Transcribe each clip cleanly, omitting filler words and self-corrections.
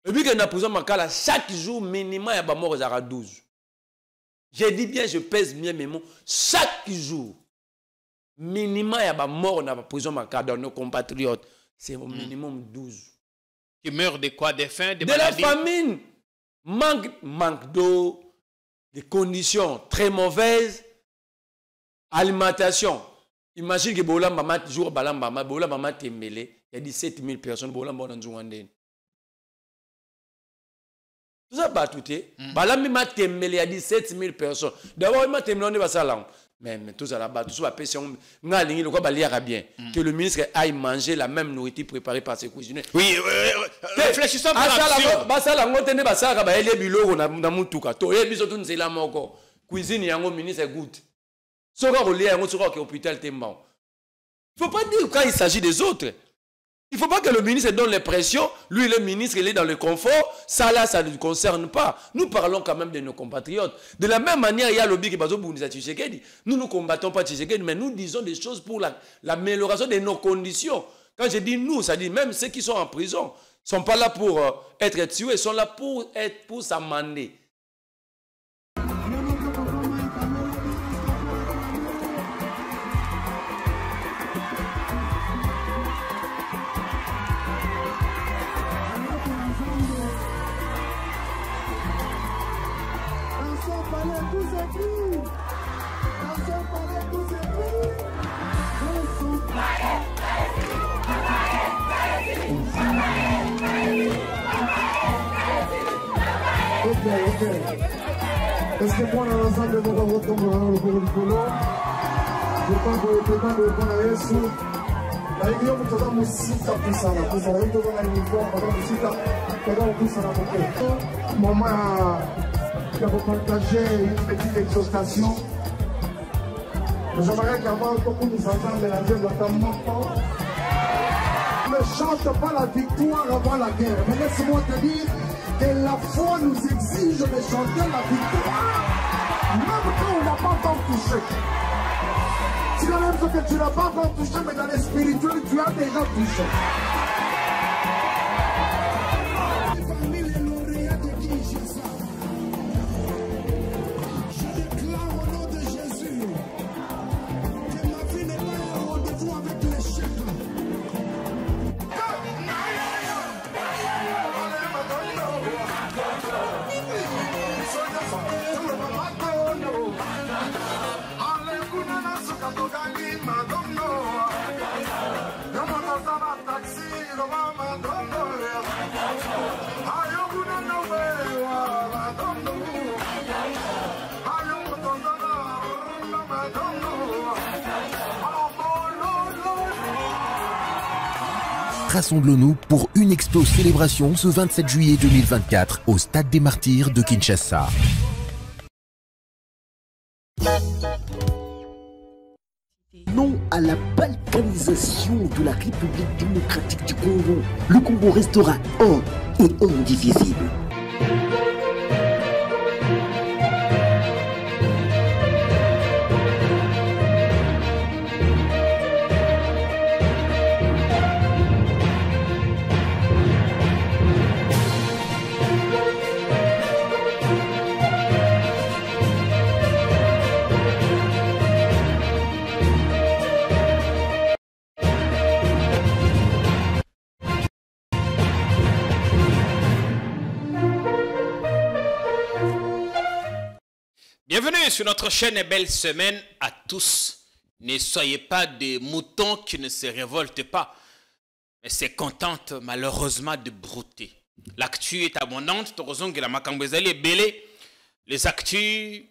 Et puis que na prison makala chaque jour minimum ya ba mort à 12. Je dis bien, je pèse bien mes mots. Chaque jour minimum ya ba mort na prison makala dans nos compatriotes, c'est au minimum 12. Qui meurent de quoi? Des faim, de maladies? La famine, manque d'eau, des conditions très mauvaises, alimentation. Imagine que Bola Mama, jour Balamba, Bola Mama Tembele, il y a 17 000 personnes, Bola Mama Nzouanden. Tout ça, pas tout est. Balamba Mama Tembele, il y a 17 000 personnes. D'abord, il m'a Tembele, on est pas ça là. Mais tout ça là-bas, tout ça va passer. Que le ministre aille manger la même nourriture préparée par ses cuisiniers. Oui, réfléchissons à cuisine yango ministre goûte. Soka relié yango soka ke hôpital temba. Il faut pas dire quand il s'agit des autres. Il ne faut pas que le ministre donne l'impression, lui le ministre, il est dans le confort, ça là, ça ne le concerne pas. Nous parlons quand même de nos compatriotes. De la même manière, il y a le lobby qui est basé pour Tshisekedi. Nous ne combattons pas Tshisekedi, mais nous disons des choses pour l'amélioration de nos conditions. Quand je dis nous, ça dit même ceux qui sont en prison, ne sont pas là pour être tués, ils sont là pour s'amender. Est-ce que pour l'ensemble de nos retombeurs au cours du polo, je pense que le président de l'État est sous la réunion de tout le monde aussi, ça peut ça, tout ça, tout le monde uniforme, tout ça, maman, qui a partagé une petite exhortation. J'aimerais qu'avant que nous ensemble mélanger notamment ne chante pas la victoire avant la guerre. Mais laisse-moi te dire que la foi nous exige de chanter la victoire, même quand on n'a pas encore touché. Si la même chose que tu n'as pas encore touché, mais dans les spirituels, tu as déjà touché. Rassemblons-nous pour une expo célébration ce 27 juillet 2024 au Stade des Martyrs de Kinshasa. Non à la balkanisation de la République démocratique du Congo, le Congo restera un et indivisible. Bienvenue sur notre chaîne et belle semaine à tous. Ne soyez pas des moutons qui ne se révoltent pas, mais se contentent malheureusement de brouter. L'actu est abondante, les actus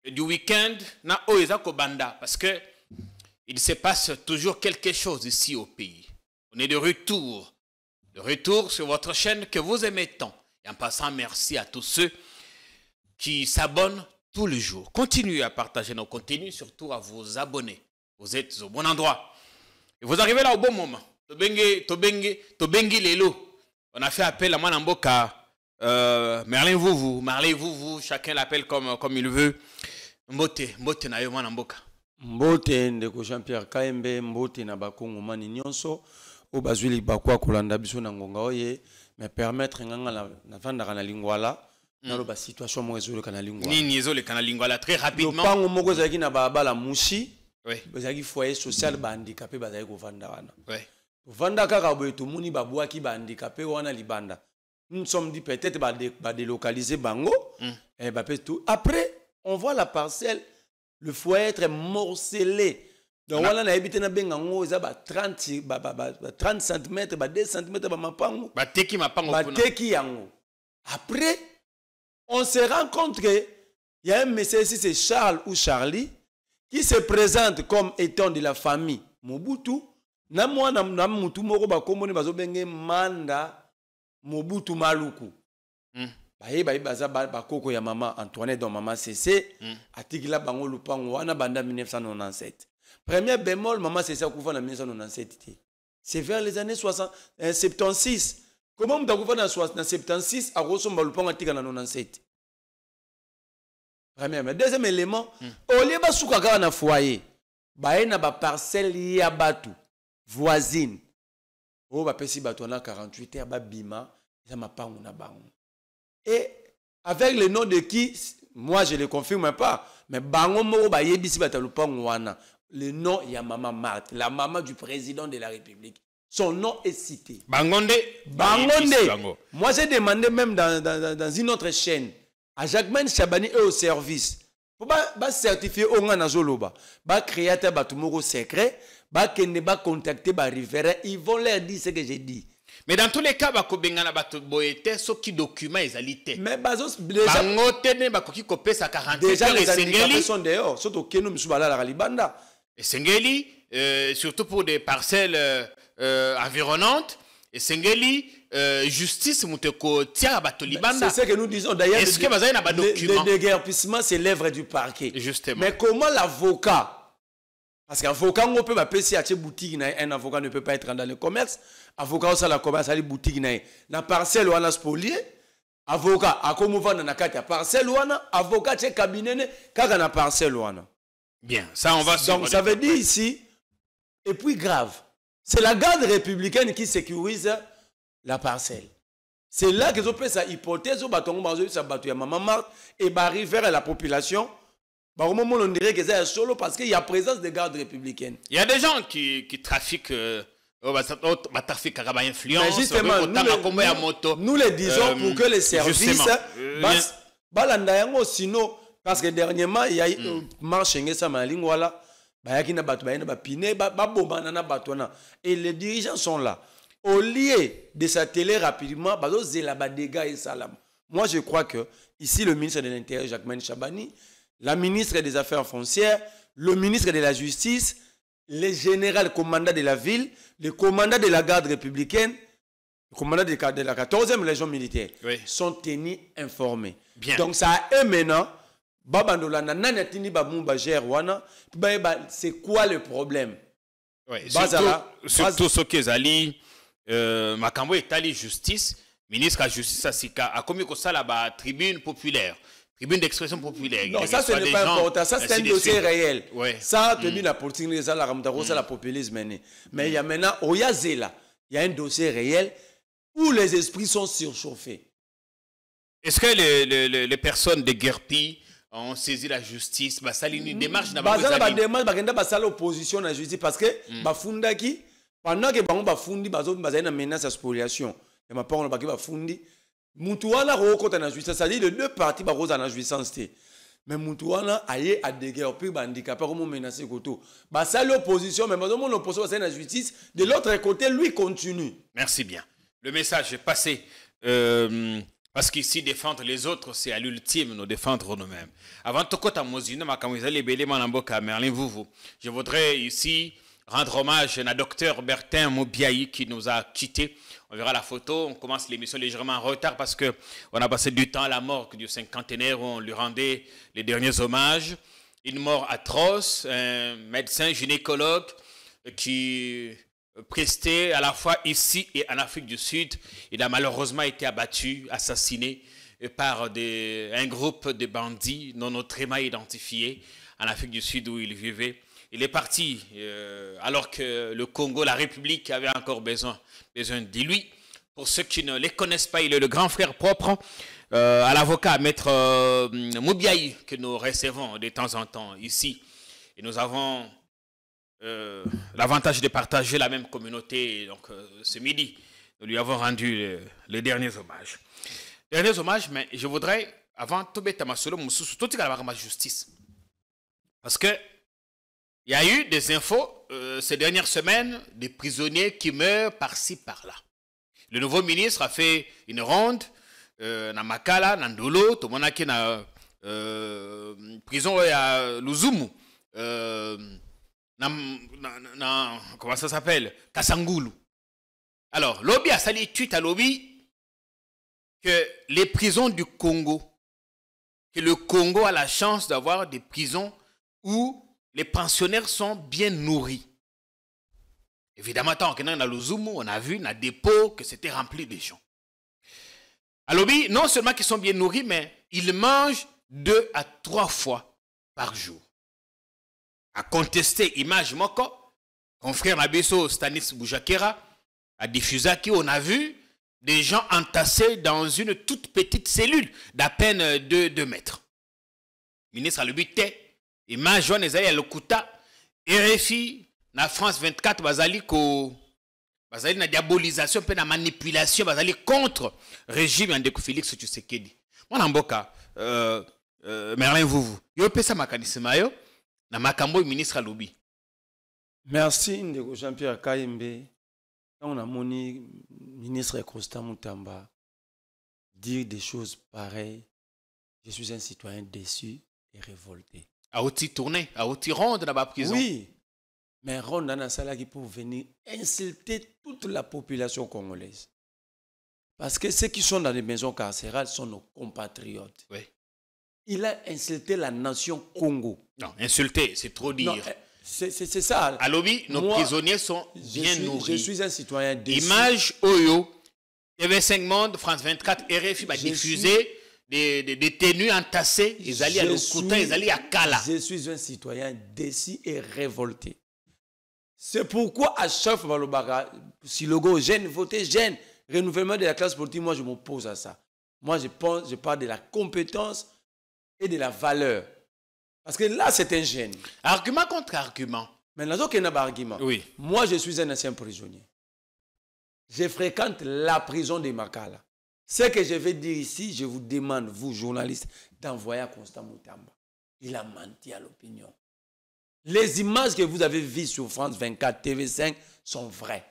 du week-end, parce que il se passe toujours quelque chose ici au pays. On est de retour sur votre chaîne que vous aimez tant. Et en passant, merci à tous ceux qui s'abonnent tous les jours. Continuez à partager nos contenus, surtout à vous abonner. Vous êtes au bon endroit. Et vous arrivez là au bon moment. Tobengi Lelo. On a fait appel à Manamboka. Merlin Vouvou, chacun l'appelle comme il veut. Mbote na yo Manamboka. Mbote ndeko Jean-Pierre Kaembe, mbote na bakongo mani nyonso. O bazwili bakwa kolanda biso na ngonga oye. mais permettre na vanda na lingwala na lo ba situation mo ezolo kana lingwala ni ezolo kana lingwala très rapidement pango moko zaki na bala mushi oui bazaki foyer social ba handicapé bazaki ko vanda wana oui vanda kaka boye to muni babwaki ba handicapé wana libanda nous sommes dit peut-être ba délocaliser bango et ba tout après on voit la parcelle le foyer être morcelé. Donc voilà na habité na benga ngo za ba 30 30 cm ba 2 cm ba mapango ba teki mapango ba teki yango. Après on se rend compte que il y a un monsieur ici c'est Charles ou Charlie qui se présente comme étant de la famille Mobutu na mwana na mutu moko ba komoni bazo benge Manda Mobutu Maluku. Ba baza ba koko ya maman Antoinette donc maman CC atikila bango lupango wana banda 1997. Premier bémol, maman, c'est ça qu'on fait en 1997. C'est vers les années 76. Comment on a fait en 76 à Rossomba le pont en 97? Premier. Mais deuxième élément, au lieu de soukaga na foyer, ba na ba parcelle yabatu voisine. Oh ba pesi batu na 48 heures ba bima, ça m'a pas on a bango. Et avec le nom de qui, moi je le confirme pas, mais bango mo ba yebisi bata le pont wana. Le nom il y a maman Marthe, la maman du président de la République. Son nom est cité. Bangonde. Bangonde. Moi j'ai demandé même dans une autre chaîne à Jacquemin Chabani et au service. Pour ba certifier au ngana zoloba, ba créateur batumoko secret, ba kende ba contacter ba riverain, ils vont leur dire ce que j'ai dit. Mais dans tous les cas, bakobengana bato boete so ki document ezalité. Mais bazos déjà bangote ne bakoki kopé sa 48 déjà les handicapés sont dehors, surtout keno misubala la libanda. Et Sengeli, surtout pour des parcelles environnantes, et Sengeli, justice, mouteko tia bato libanda. C'est ce que nous disons d'ailleurs. Est-ce que vous avez un document? Le déguerpissement, c'est l'œuvre du parquet. Justement. Mais comment l'avocat, parce qu'un avocat, on peut pas passer à boutique, un avocat ne peut pas être dans le commerce, avocat aussi la commerce, à la boutique, na parcelle ou à la spolier, avocat, à comme on va dans la carte, parcelle ou avocat, c'est cabinet, kaka na parcelle ou Bien, ça on va donc ça veut dire ici, et puis grave, c'est la garde républicaine qui sécurise la parcelle. C'est là qu'ils ont fait sa hypothèse au bâton, à maman Marthe, et arriver vers la population. Au moment où on dirait que c'est solo parce qu'il y a présence de gardes républicaines. Il y a des gens qui trafiquent, trafiquent à influence. Mais justement, nous les disons pour que les services, sinon, parce que dernièrement, il y a eu marche et les dirigeants sont là. Au lieu de s'atteler rapidement, moi je crois que ici le ministre de l'Intérieur, Jacquemin Chabani, la ministre des Affaires foncières, le ministre de la Justice, le général commandant de la ville, le commandant de la garde républicaine, le commandant de la 14e Légion militaire sont tenus informés. Bien. Donc ça a eux maintenant. C'est quoi le problème? Surtout ce que Zali, Makambo est allé justice, ministre de la justice a commis ça la tribune populaire, tribune d'expression populaire. Non, ça ce n'est pas important, ça c'est un dossier réel. Ça, tu dis la politique, la populisme. Mais il y a maintenant, il y a un dossier réel où les esprits sont surchauffés. Est-ce que les personnes de Guerpi ont saisi la justice, ça une démarche l'opposition à la justice parce que bafundaki pendant que bango bafundi bazana menace à spoliation et ma parole baki bafundi mutuana rokota na justice, c'est-à-dire les deux parties baroza na justice mais mutuana aye à déguerpir handicapé comme menacer koto ça l'opposition mais mon opposition c'est la justice de l'autre côté lui continue. Merci bien, le message est passé. Parce qu'ici, défendre les autres, c'est à l'ultime nous défendre nous-mêmes. Avant tout, je voudrais ici rendre hommage à Dr Bertin Mobiaï qui nous a quittés. On verra la photo, on commence l'émission légèrement en retard parce qu'on a passé du temps à la morgue du cinquantenaire où on lui rendait les derniers hommages. Une mort atroce, un médecin gynécologue qui presté à la fois ici et en Afrique du Sud. Il a malheureusement été abattu, assassiné par un groupe de bandits non autrement identifiés en Afrique du Sud où il vivait. Il est parti alors que le Congo, la République, avait encore besoin de lui Pour ceux qui ne les connaissent pas, il est le grand frère propre à l'avocat, maître Moubiaï, que nous recevons de temps en temps ici. Et nous avons l'avantage de partager la même communauté. Donc ce midi, nous lui avons rendu les derniers hommages. Derniers hommages, mais je voudrais, avant tout la justice. Parce que il y a eu des infos ces dernières semaines, des prisonniers qui meurent par-ci, par-là. Le nouveau ministre a fait une ronde na Makala, na Ndolo, tout le monde qui na prison à Luzumu, comment ça s'appelle, Kasangulu. Alors, lobby a sali tweet à lobby que les prisons du Congo, que le Congo a la chance d'avoir des prisons où les pensionnaires sont bien nourris. Évidemment, tant qu'on est dans le Zoom, on a vu dans le dépôt que c'était rempli de gens. Alors, non seulement qu'ils sont bien nourris, mais ils mangent 2 à 3 fois par jour. À contester, image moko, confrère Nabiso Stanis Boujakera, à diffuser qui on a vu des gens entassés dans une toute petite cellule d'à peine 2 mètres. Le ministre a le but, image Joan Ezaïa Lokuta, RFI, na France 24, bazali na diabolisation, pe na manipulation, bazali contre régime de Félix Tshisekedi. Moi namboka, Merlin Vuvu, yo pesa makanisema yo, na makambo ministre alobi. Merci ndeko Jean-Pierre Kayembe. Quand on a moni ministre Constant Moutamba dire des choses pareilles, je suis un citoyen déçu et révolté. A outi tourner, a outi rendre dans la prison. Oui, mais rendre dans la salle qui pour venir insulter toute la population congolaise. Parce que ceux qui sont dans les maisons carcérales sont nos compatriotes. Oui. Il a insulté la nation Congo. Non, insulter, c'est trop dire. C'est ça. À lobby, nos prisonniers sont bien nourris. Je suis un citoyen déçu. Image Oyo, TV5 Monde, France 24, RFI va diffuser des détenus entassés. Ils allaient à l'Okuta, ils allaient à Kala. Je suis un citoyen déçu et révolté. C'est pourquoi à chaque fois, si le logo gêne, voter gêne, renouvellement de la classe politique, moi je m'oppose à ça. Moi je parle de la compétence et de la valeur. Parce que là, c'est un gêne. Argument contre argument. Maintenant, il y a un argument. Oui. Moi, je suis un ancien prisonnier. Je fréquente la prison de Makala. Ce que je vais dire ici, je vous demande, vous, journalistes, d'envoyer à Constant Moutamba. Il a menti à l'opinion. Les images que vous avez vues sur France 24, TV5 sont vraies.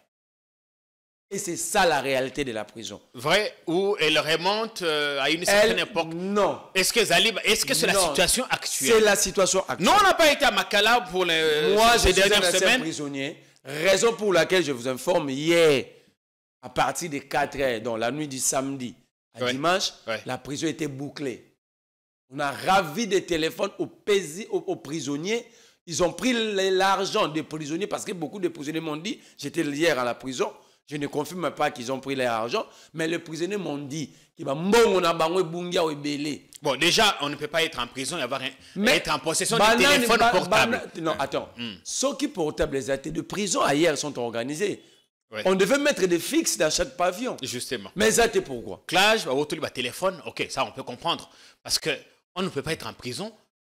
Et c'est ça la réalité de la prison. Vrai ou elle remonte à une certaine époque? Non. Est-ce que c'est la situation actuelle? C'est la situation actuelle. Non, on n'a pas été à Makala pour les dernières semaines. Prisonnier. Raison pour laquelle je vous informe, hier, à partir de 4 heures, donc la nuit du samedi à dimanche, la prison était bouclée. On a ravi des téléphones aux prisonniers. Ils ont pris l'argent des prisonniers parce que beaucoup de prisonniers m'ont dit, j'étais hier à la prison, je ne confirme pas qu'ils ont pris l'argent, mais les prisonniers m'ont dit qu'il va bon déjà, on ne peut pas être en prison et être en possession de téléphone portable. Non, attends. Ceux qui portables, les actes de prison ailleurs sont organisés. On devait mettre des fixes dans chaque pavillon. Justement. Mais ça, c'est pourquoi? Clash, téléphone, ok, ça on peut comprendre. Parce qu'on ne peut pas être en prison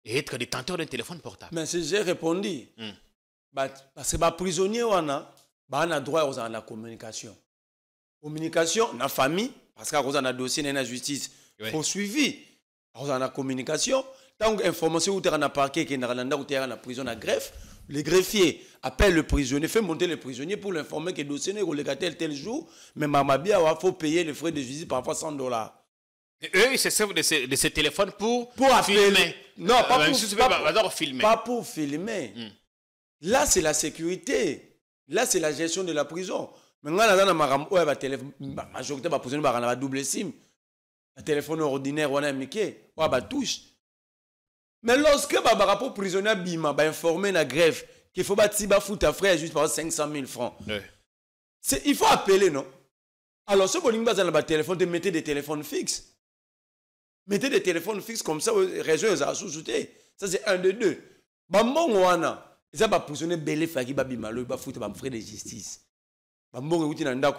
et être détenteur d'un téléphone portable. Mais si j'ai répondu, parce que les prisonniers, on a droit à la communication. Communication, la famille, parce qu'on a un dossier de la justice poursuivi. On a la communication. Tant qu'information ou un parquet qui est dans la prison à greffe, le greffier appelle le prisonnier, fait monter le prisonnier pour l'informer que le dossier est relégaté tel jour, mais Mamabia, il faut payer les frais de visite parfois $100. Et eux, ils se servent de ces téléphones pour filmer. Non, pas pour filmer. Là, c'est la sécurité. Là, c'est la gestion de la prison. Maintenant, la majorité de prisonniers ont double SIM. Le téléphone ordinaire, on a Mickey, on a touche. Mais lorsque le prisonnier bima informé la grève qu'il faut bâtir foutre frère juste par 500 000 francs. Il faut appeler, non? Alors, ce qu'on a dans le téléphone, mettez des téléphones fixes. Mettez des téléphones fixes comme ça, les réseaux sont sous-soutés. Ça, c'est un de deux. Bambon, on a. Ils ont prisonnier belé faki babima, le foutre frais de justice. Bambon, on a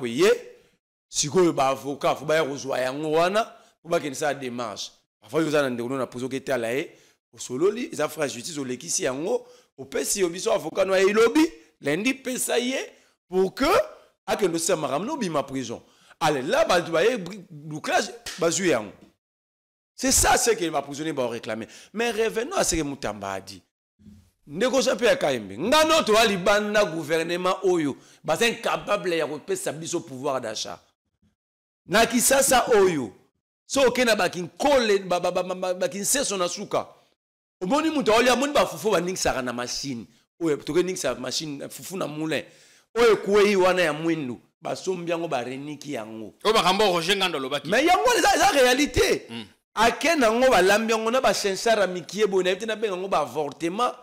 sikoyo ba avocat faut ba rejoindre yango wana pour ba kenisa démarche parfois yo za ndeko na pozo ke tala e osololi za fra justice olekisi yango opesi yo biso avocat no elobi lundi pesa ye pour que akendo sa maramno bima prison allez là ba tu ba bouclage ba jouer yango. C'est ça ce que va prisonnier va réclamer. Mais revenons à ce que Mutamba a dit. Négocier peu à Kaimbe. Ngano to libanda gouvernement oyo ba incapable ya repesa biso pouvoir d'achat. Na kisasa oyo. So okena ba kin kole ba kin seso na suka. Omoni mutu oli amoni ba fufu ba ningisa na machine. Oyo to ke ningisa machine fufu na moulin. Oyo kuei wana ya mwindu. Ba sombi yango ba reniki yango. O ba kambo Roger Ngando lobaki. Mais yango la réalité. Akena ngo ba lambi yango na ba sensara mikie bona na benga ngo ba avortement.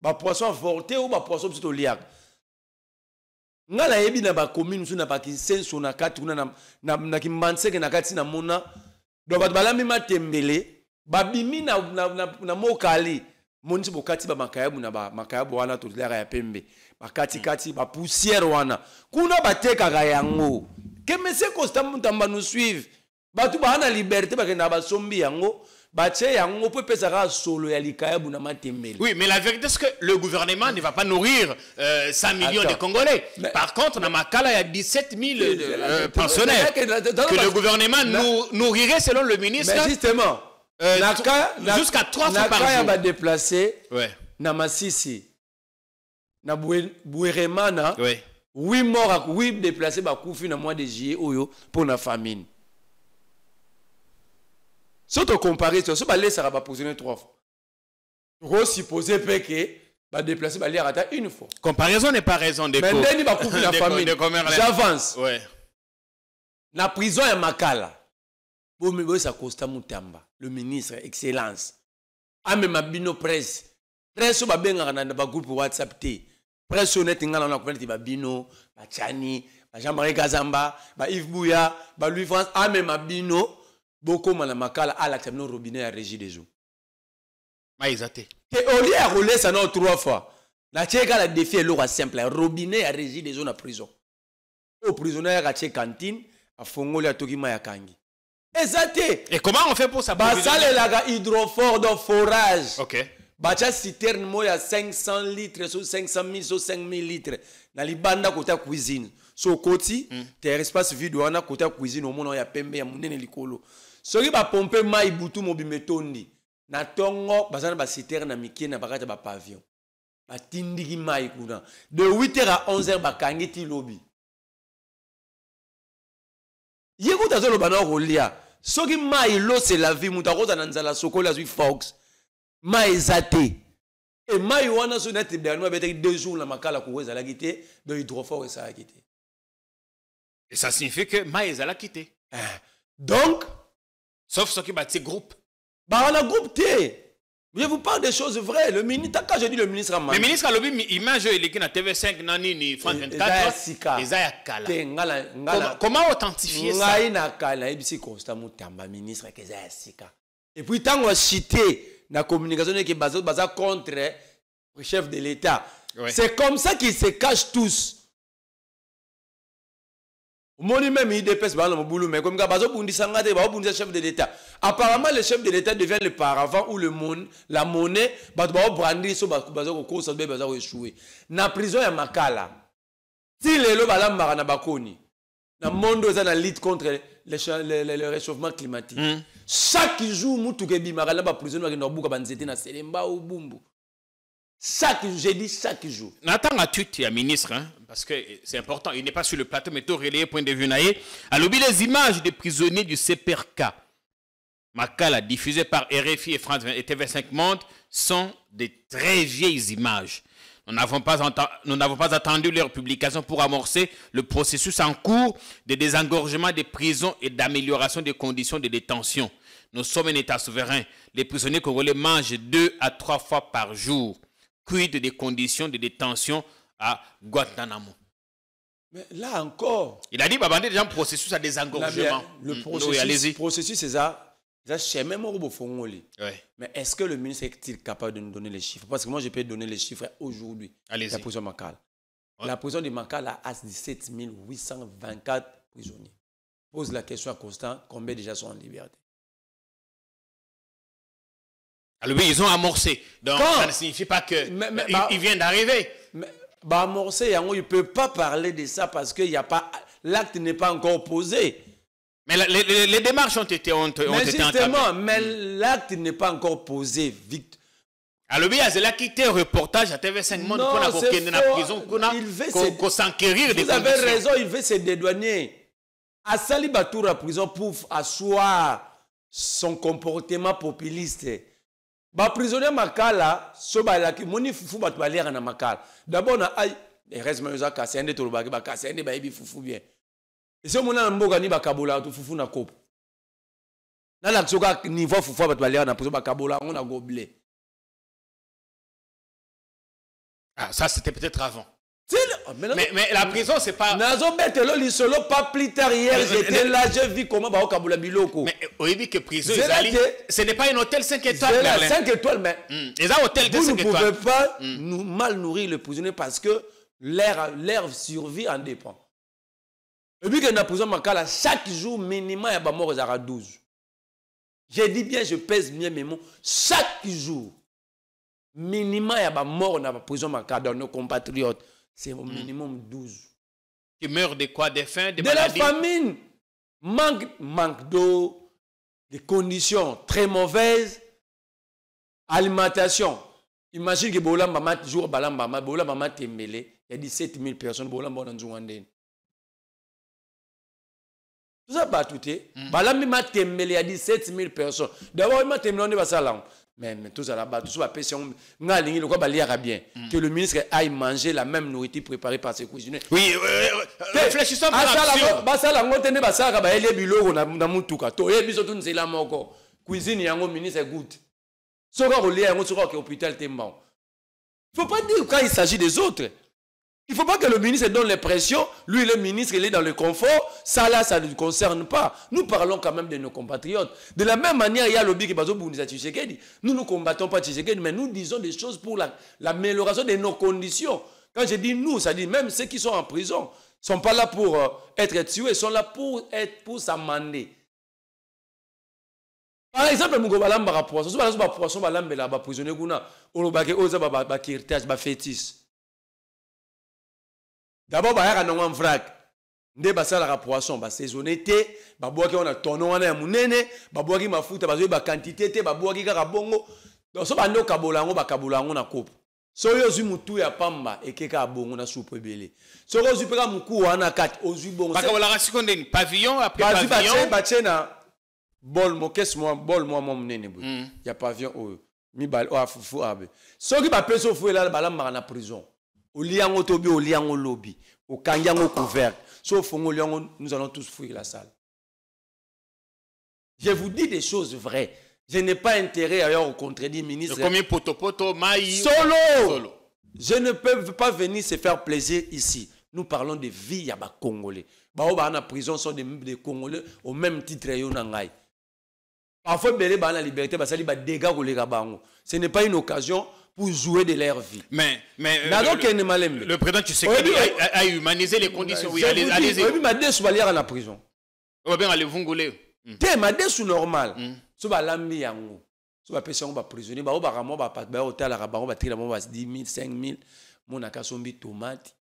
Ba poisson avorté ou ba poisson plutôt liak. Ngala yebi na ba commune suna ba kinsenso na kati kuna na kimbanseke na kati na mona do ba balambi matembele ba bimi na mokali monzi bokati ba makayabu na ba makayabu wana to lara ya pembe ba kati kati ba poussière wana kuna bateka ga yango ke monsieur Costa Mutamba nous suivre ba tu ba na liberté ba kena ba sombi yango. Oui, mais la vérité c'est que le gouvernement ne va pas nourrir 100 millions de Congolais. Par contre, dans Makala, il y a 17 000 pensionnaires que le gouvernement nourrirait selon le ministre. Mais justement, jusqu'à 3 fois par jour. Va déplacer na Masisi, na Boueremana, 8 morts, 8 déplacés ba koufi na mois de juillet pour la famine. Si tu compares, si tu vas poser 3 fois. Tu vas supposer que va déplacer une fois. Comparaison n'est pas raison de mais la famille. J'avance. Ouais. La prison est Makala. Ça Costa Mutamba, le ministre, excellence. Ame mabino presse. Presse ba benga na ba groupe WhatsApp té. Presse honnête ngala na ko ba bino, ba Chani, ba Jean-Marie Kazamba, ba Yves Bouya, ba Louis France, ame mabino. Beaucoup de makala à la robinet à régie des eaux. Maïzate. Et au lieu de rouler ça 3 fois. La tchèque a la défi est l'eau simple. Robinet à régie des eaux en prison. Au prisonnier à tchèque cantine à Fongoli à Tokima ya Kangi. Exacté. Et comment on fait pour ça? Basale la hydrofort de forage. OK. Bacha citerne moya 500 litres, so 500 000, so 5 000 litres. Na libanda côté cuisine. So koti, ter espace vide wana côté cuisine au monde ya pembe ya munene likolo. Soki ba pomper mai butu mobimetondi na tongo bazana ba citerne na mikie na bakata ba pavillon ba tindiki mai kuna de 8h à 11h ba kangiti lobby yeko tazolo bana rolia soki mai lo c'est la vie mutakoza na nzala sokola zwi fox mai zate et mai wana so net dernièrement peut-être 2 jours na makala kuweza la quitté de hydrofort ça a quitté et ça signifie que mai a quitté donc sauf ceux qui battent groupe. Bah, on a groupe T. Je vous parle des choses vraies. Le ministre, quand je dis le ministre Le ministre a lobby image il na TV5 nani ni France 24. Ezaya kala. Comment authentifier ça? Ngai na kala ebisi Constant Mutamba ministre que ezaya sika. Et puis tant on cité na communication que baza contre le chef de l'État. C'est comme ça qu'ils se cachent tous. Moni même il dépasse dans le boulot mais comme bazo bundi sangate ba bundi chef de l'État. Apparemment le chef de l'État devient le paravent ou le monde la monnaie ba brandi so bazo ko so be bazo échouer. Na prison ya Makala. Si lelo balamba na bakoni. Na monde za na lutte contre le réchauffement climatique. Chaque jour mutu ke bimaka na ba prison ba ndobuka banzete na Selemba ou Bumbu. Chaque jour, j'ai dit chaque jour. Nathan a tué ministre, hein, parce que c'est important, il n'est pas sur le plateau, mais tout relayé, point de vue naïe. À l'oubli les images des prisonniers du CPRK, Makala, diffusées par RFI et France et TV5 Monde, sont des très vieilles images. Nous n'avons pas attendu leur publication pour amorcer le processus en cours de désengorgement des prisons et d'amélioration des conditions de détention. Nous sommes un État souverain. Les prisonniers congolais mangent 2 à 3 fois par jour. Quid des conditions de détention à Guantanamo? Mais là encore... Il a dit qu'il y a déjà un processus à désengorgement. Le processus, c'est ça. C'est même au Fongoli. Mais est-ce que le ministre est-il capable de nous donner les chiffres? Parce que moi, je peux donner les chiffres aujourd'hui. La prison de Makala. La prison de Makala a 17 824 prisonniers. pose la question à Constant, combien déjà sont en liberté? Alors oui, ils ont amorcé. Donc ça ne signifie pas que ils viennent d'arriver. Bah amorcé, il ne peut pas parler de ça parce que l'acte n'est pas encore posé. Mais les démarches ont été entamées. Mais l'acte n'est pas encore posé, Victor. Alors oui, il a quitté un reportage à TV5 Monde pour avoquer dans la prison, qu'on s'enquérir des conditions. Vous avez raison, il veut se dédouaner. À Salibatou à prison pour asseoir son comportement populiste. Ba prisonnier makala so ba la ki moni fufu ba balera na makala d'abord na ay reste mais za kasende to ba kasende ba yebi fufu bien et so mona mboka ni ba kabola to fufu na kopo na la tsoka niveau fufu ba balera na prison ba kabola on a goblé. Ah ça c'était peut-être avant. Mais la prison, c'est pas... Pas plus tard hier, j'étais là, j'ai vu comment bah, Kabula Biloko. Mais oui, dit que prison, ce n'est pas un hôtel 5 étoiles. 5 étoiles, mais hôtel de 5 étoiles. Vous ne pouvez pas nous mal nourrir le prisonnier parce que leur survie en dépend. Et puis que dans la prison, chaque jour, minimum, il y a mort à 12. J'ai dit bien, je pèse bien mes mots. Chaque jour, minimum, il y a mort dans la prison dans nos compatriotes. C'est au minimum 12. Qui meurent de quoi? Des faim, de maladies? La famine. Manque d'eau, des conditions très mauvaises, alimentation. Imagine que Bolam Bama, jour Bolam Bama Tembele, il y a 17 000 personnes, Bolam Bama Nzouanden. Tout ça, bah, tout est. Bolam Bama Tembele, il y a 17 000 personnes. D'abord, il m'a Tembele, on est pas là. Mais tout ça là-bas, tout ça va passer. Que le ministre aille manger la même nourriture préparée par ses cuisiniers. Oui, réfléchissons à cuisine yango ministre goûte. Soka relié yango soka ke hôpital Tembao. Il ne faut pas dire quand il s'agit des autres. Il ne faut pas que le ministre donne l'impression, lui le ministre il est dans le confort, ça là ça ne nous concerne pas. Nous parlons quand même de nos compatriotes. De la même manière, il y a le qui bazo Bounisa Tshisekedi. Nous ne combattons pas Tshisekedi, mais nous disons des choses pour l'amélioration de nos conditions. Quand je dis nous, ça dit même ceux qui sont en prison, ne sont pas là pour être tués, ils sont là pour s'amender. Par exemple, nous avons un poisson, nous avons un poisson, nous avons un prisonnier, nous avons un héritage, un fétiche. D'abord, il y a un vrac. Il y a un poisson, il y a saisonnité, il y a un tonon, il y a un mafuta, il y a quantité, il y a un bongo. Donc, si on a kabolango, kabolango na kopo. Si on a mutu ya pamba, et que a bongo na soupe belé. Si on a muku wana kat, ozu bongo. Pavillon après pavillon. Bol mo kes mo bol mo mo mnene bu. Ya pavillon o mi bal o afufu abe. So ki ba peso fu la bala ma na prison. Au liango tobi au liango lobby, au kanyango couvert. Sauf au liango nous allons tous fuir la salle. Je vous dis des choses vraies. Je n'ai pas intérêt ailleurs au contredire ministre. Combien poto maï solo. Je ne peux pas venir se faire plaisir ici. Nous parlons de vie à ba Congolais. Ba o ba na prison sont des Congolais au même titre yonangai. Parfois, la liberté, ce n'est pas une occasion pour jouer de leur vie. Mais le président Tshisekedi a humanisé les conditions. Oui, allez-y. Oui, mais des souvalières à la prison. Oui, bien, allez vous ngolé. T'es ma des sous normal. So ba lambi yango. So ba pesa ba prisonnier ba ramo ba hôtel à ba tira ba 10 000, 5 000. Mon akasombi tomate.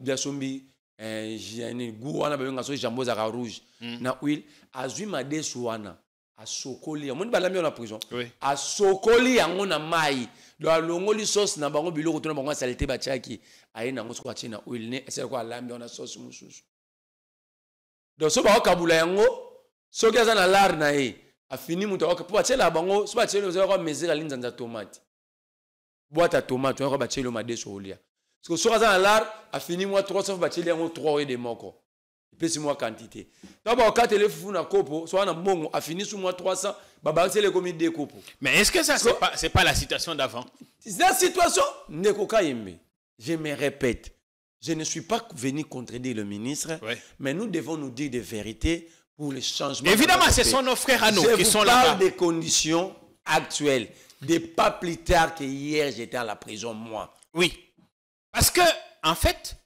Bien sombi j'ai goût wana ba ngaso jambo za rouge. Na huile azui ma des wana. A sokoli mon balami en prison a sokoli yango na mai do alongoli sauce na bango biloko to na bango saleté ba tchaki ayi na ngoso kwa china oil ne c'est quoi lambi on a sauce mususu do so ba kabula yango so kaza na lar na e a fini muto ka po tchela bango so ba tchelo zo kwa mesira linzanza tomate boîte à tomate on ba tchelo ma deso olia parce que so kaza na lar a fini moi 300 ba tchelo yango 3 de moko. Pèse moi quantité. D'abord, quand il est fou na copo, soit na bongo, a fini sous moi 300, baba c'est les commis de copo. Mais est-ce que ça c'est pas la situation d'avant? La situation n'est qu'au yembe. Je me répète, je ne suis pas venu contredire le ministre, mais nous devons nous dire des vérités pour les changements. Évidemment, ce sont nos frères à nous qui sont là. Je parle des conditions actuelles, des pas plus tard que hier j'étais à la prison moi. Oui, parce que en fait.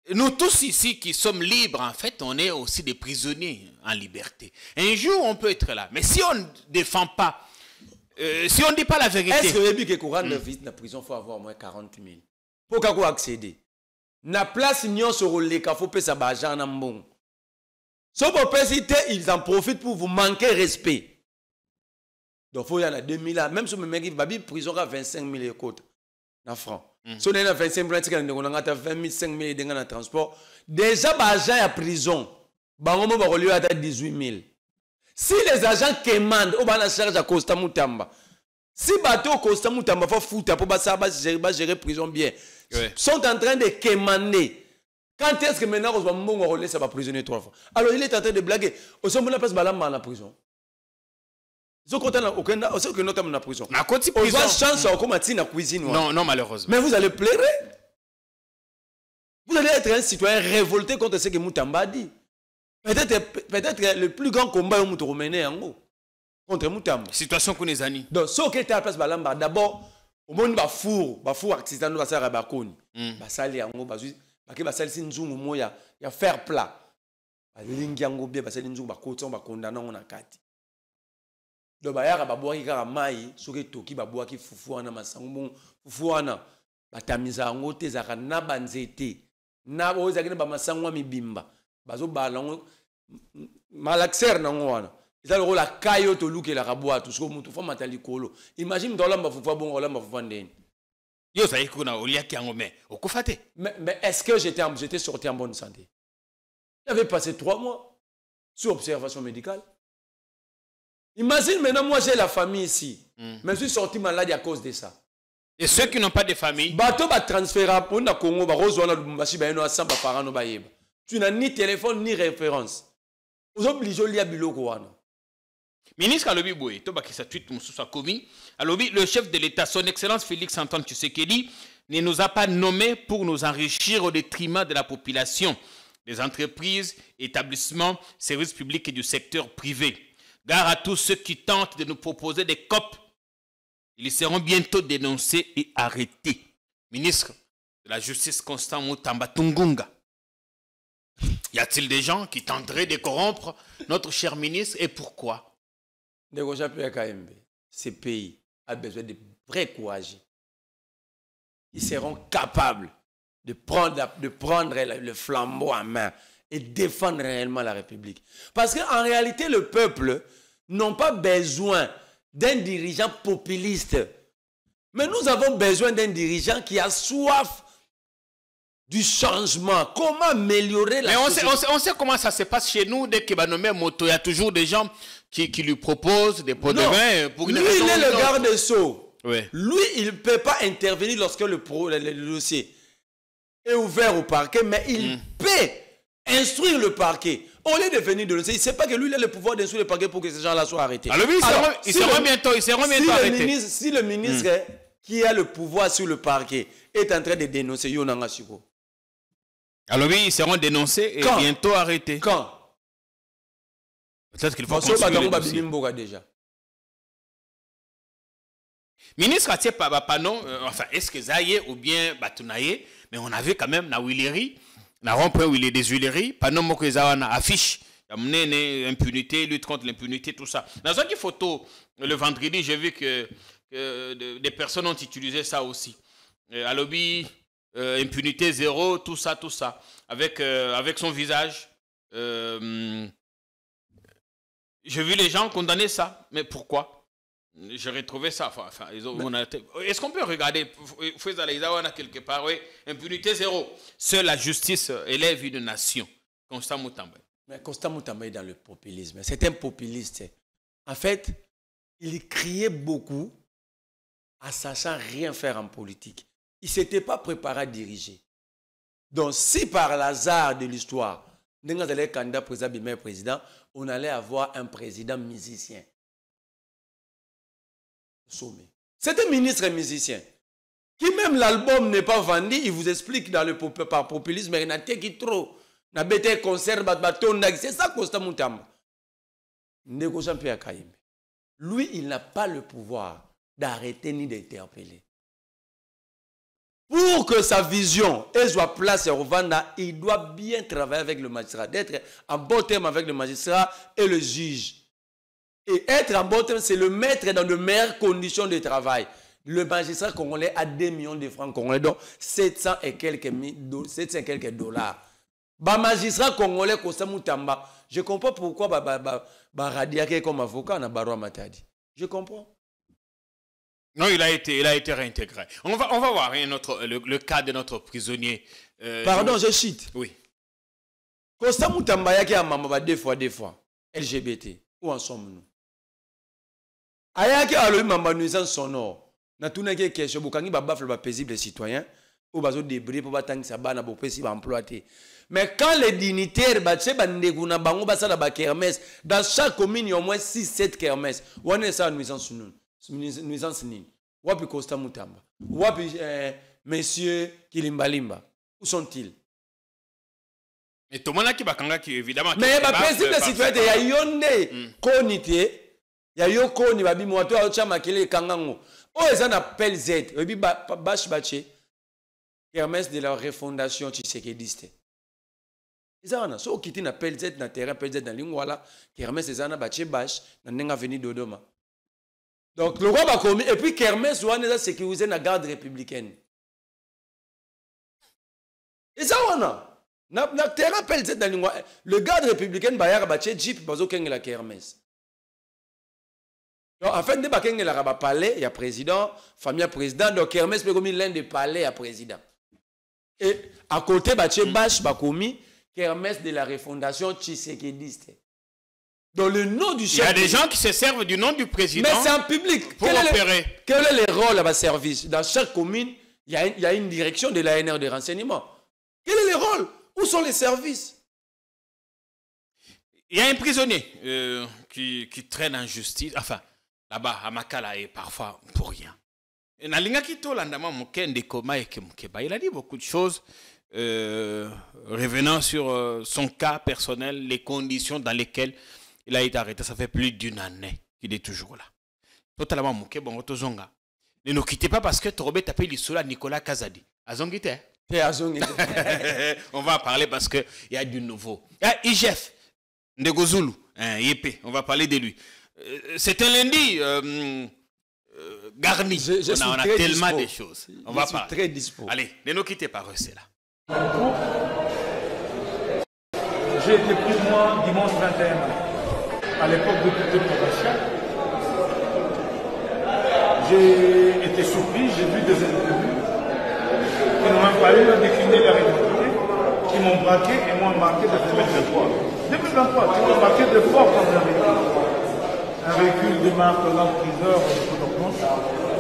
nous tous ici qui sommes libres, en fait, on est aussi des prisonniers en liberté. Un jour, on peut être là. Mais si on ne défend pas, si on ne dit pas la vérité... Est-ce que le courant de visite dans la prison, il faut avoir au moins 40 000 pour qu'on accéder? Na place, il y a sur les cas, il faut payer ça, l'argent en bon. Si vous payez, ils en profitent pour vous manquer respect. Donc, il faut y en a 2 000 là. Même si vous avez une prison à 25 000 euros en francs. Si on a 25 000, on a 20 000, 5 000 dans le transport. Déjà, les agents à prison, on va à 18 000. Si les agents commandent, on va charge à Costa Moutamba. Si bateau Costa Moutamba faut foutre pour gérer prison bien, sont en train de commander. Quand est-ce que maintenant on va laisser prisonnier 3 fois? Alors il est en train de blaguer. On se met la place balam dans la prison. Ils sont contents aucun que notre dans la prison. On a chance à comme na cuisine. Non, malheureusement. Mais vous allez pleurer. Vous allez être un citoyen révolté contre ce que Moutamba a dit. Peut-être le plus grand combat au Moutou mené en gros contre Moutamba. Situation qu'on est amis. Donc ce qui était à la place balamba d'abord au monde bafour accident nous va ça rabakoni. Basali en gros bazu baki basali sinzungu moya ya faire plat. Balingi en gros bien basali nzungu bakotso bakondana on a kati. Donc bayaka babwaki kaka mai soki toki babwaki fufu wana masangu fufu wana batamiza ngo te zaka na banzete na ozaki na bamasangu mibimba bazo balango malaxer nango wana eza le la kayo to luke la rabwa tout ce que mutu fa matali kolo imagine dolamba fufu bon olamba fufu ndeni yo ça ikuna oliaki yango mais okufate mais est-ce que j'étais sorti en bonne santé? J'avais passé 3 mois sur observation médicale. Imagine maintenant, moi j'ai la famille ici. Mais je suis sorti malade à cause de ça. Et ceux qui n'ont pas de famille? Bateau va transférer pour le Congo, tu n'as ni téléphone ni référence. Vous obligez à biloko. Ministre Alobi Boué, Tobakisa tweet Moussousa Komi, Alobi, le chef de l'État, son Excellence Félix Antoine Tshisekedi, ne nous a pas nommés pour nous enrichir au détriment de la population, des entreprises, établissements, services publics et du secteur privé. Gare à tous ceux qui tentent de nous proposer des COP. Ils seront bientôt dénoncés et arrêtés. Ministre de la Justice Constant Moutamba Tungunga. Y a-t-il des gens qui tenteraient de corrompre notre cher ministre et pourquoi? Ces pays ont besoin de vrai courage. Ils seront capables de prendre le flambeau en main et défendre réellement la République. Parce qu'en réalité, le peuple n'a pas besoin d'un dirigeant populiste. Mais nous avons besoin d'un dirigeant qui a soif du changement. Comment améliorer la société? Mais on sait comment ça se passe chez nous. Dès qu'il va nommer moto, il y a toujours des gens qui lui proposent des pots de vin. Pour lui, il est le garde-sceau. Oui. Lui, il ne peut pas intervenir lorsque le dossier est ouvert au parquet, mais il peut instruire le parquet. Au lieu de venir de le dire, il ne sait pas que lui, il a le pouvoir d'instruire le parquet pour que ces gens-là soient arrêtés. Alors, ils seront bientôt arrêtés. Si le ministre qui a le pouvoir sur le parquet est en train de dénoncer Yonanga Suko. Alors oui, ils seront dénoncés et bientôt arrêtés. Quand? Peut-être qu'il faut construire le dossier. Déjà. Ministre Atie Pabapano, enfin, est-ce que Zaye ou bien Batounaye, mais on avait quand même na Willery, na rond-point où il est des Huileries, Pano Mokezawa na affiche, il y a une impunité, lutte contre l'impunité, tout ça. Dans une photo, le vendredi, j'ai vu que des personnes ont utilisé ça aussi. À lobby, impunité zéro, tout ça, avec son visage. J'ai vu les gens condamner ça, mais pourquoi? J'ai retrouvé ça. Enfin, est-ce qu'on peut regarder quelque part? Oui, impunité zéro. Seule la justice élève une nation. Constant Moutamba. Mais Constant Moutamba est dans le populisme. C'est un populiste. En fait, il criait beaucoup en sachant rien faire en politique. Il ne s'était pas préparé à diriger. Donc, si par hasard de l'histoire, nous avons un candidat président, on allait avoir un président musicien. C'est un ministre musicien qui, même l'album n'est pas vendu, il vous explique dans le par populisme, il n'a qui trop. C'est ça Constant Moutamba. Lui, il n'a pas le pouvoir d'arrêter ni d'interpeller. Pour que sa vision soit place à Rwanda, il doit bien travailler avec le magistrat, d'être en bon terme avec le magistrat et le juge. Et être en bon terme, c'est le mettre dans de meilleures conditions de travail. Le magistrat congolais a 2 millions de francs congolais, donc 700 et quelques dollars. Le magistrat congolais, je comprends pourquoi Radiaké comme avocat na Barua Matadi. Je comprends. Non, il a été réintégré. On va voir le cas de notre prisonnier. Pardon, je cite. Oui. Kosta Moutamba yaki a mama deux fois. LGBT. Où en sommes-nous? Ayaki a le mamba nuisance sonore. Na tuna ke question bukangi ba bafle ba paisible citoyen ou bazo débris pour batang sa bana bo pesi ba employé. Mais quand les dignitaires batche bandeguna bango basala ba kermesse dans chaque commune il y a au moins 6-7 kermesse. Wana ça nuisance nous. Nuisance nini. Wapi Kosta Moutamba? Wapi monsieur Kilimbalimba? Où sont-ils? Et tout le monde qui bakanga qui évidemment. Mais ba paisible citoyen ya yonde konité. Ya yo koni babi moto a chama kele kangango. Oh, ils en appellent Z. Babi bash bache. Kermesse de la refondation tshisekediste. Ils en ont. So kiti na appelle Z na terrain appelle Z dans lingwala. Kermesse ils en a bache bash na nenga veni Dodoma. Donc le roi va commis et puis Kermesse ouane ça sécurisé na garde républicaine. Ils en ont. Na terrain appelle Z dans lingwala. Le garde républicain bayar bache jeep bazo kenge la Kermesse. Donc, en fait, il y a palais, il y a président, famille président, donc Kermesse peut commis l'un des palais à président. Et à côté, il y a commis Kermesse de la refondation tshisekediste. Dans le nom du chef. Il y a des gens qui se servent du nom du président. Mais c'est en public. Pour opérer. Quel est le rôle à ma service? Dans chaque commune, il y a une direction de l'ANR de renseignement. Quel est le rôle? Où sont les services? Il y a un prisonnier qui traîne en justice. Enfin. Là-bas, à Makala, et parfois pour rien. Il a dit beaucoup de choses revenant sur son cas personnel, les conditions dans lesquelles il a été arrêté. Ça fait plus d'1 année qu'il est toujours là. Totalement moqué, bon, Rotozonga. Ne nous quittez pas parce que Torobé tapé l'issue à Nicolas Kazadi. Azongite. On va parler parce qu'il y a du nouveau. IGF, Ndegozulu, Yépé, on va parler de lui. C'est un lundi garni. On a tellement de choses. On va parler. Très dispo. Allez, ne nous quittez pas, c'est là. J'ai été pris moi dimanche 21 à l'époque de toute provinciale. J'ai été surpris, j'ai vu des individus qui n'ont même pas eu à décliner leur identité, qui m'ont braqué et m'ont marqué de 2023. 2023, qui m'ont marqué de fort dans un véhicule. Un véhicule de marque l'empriseur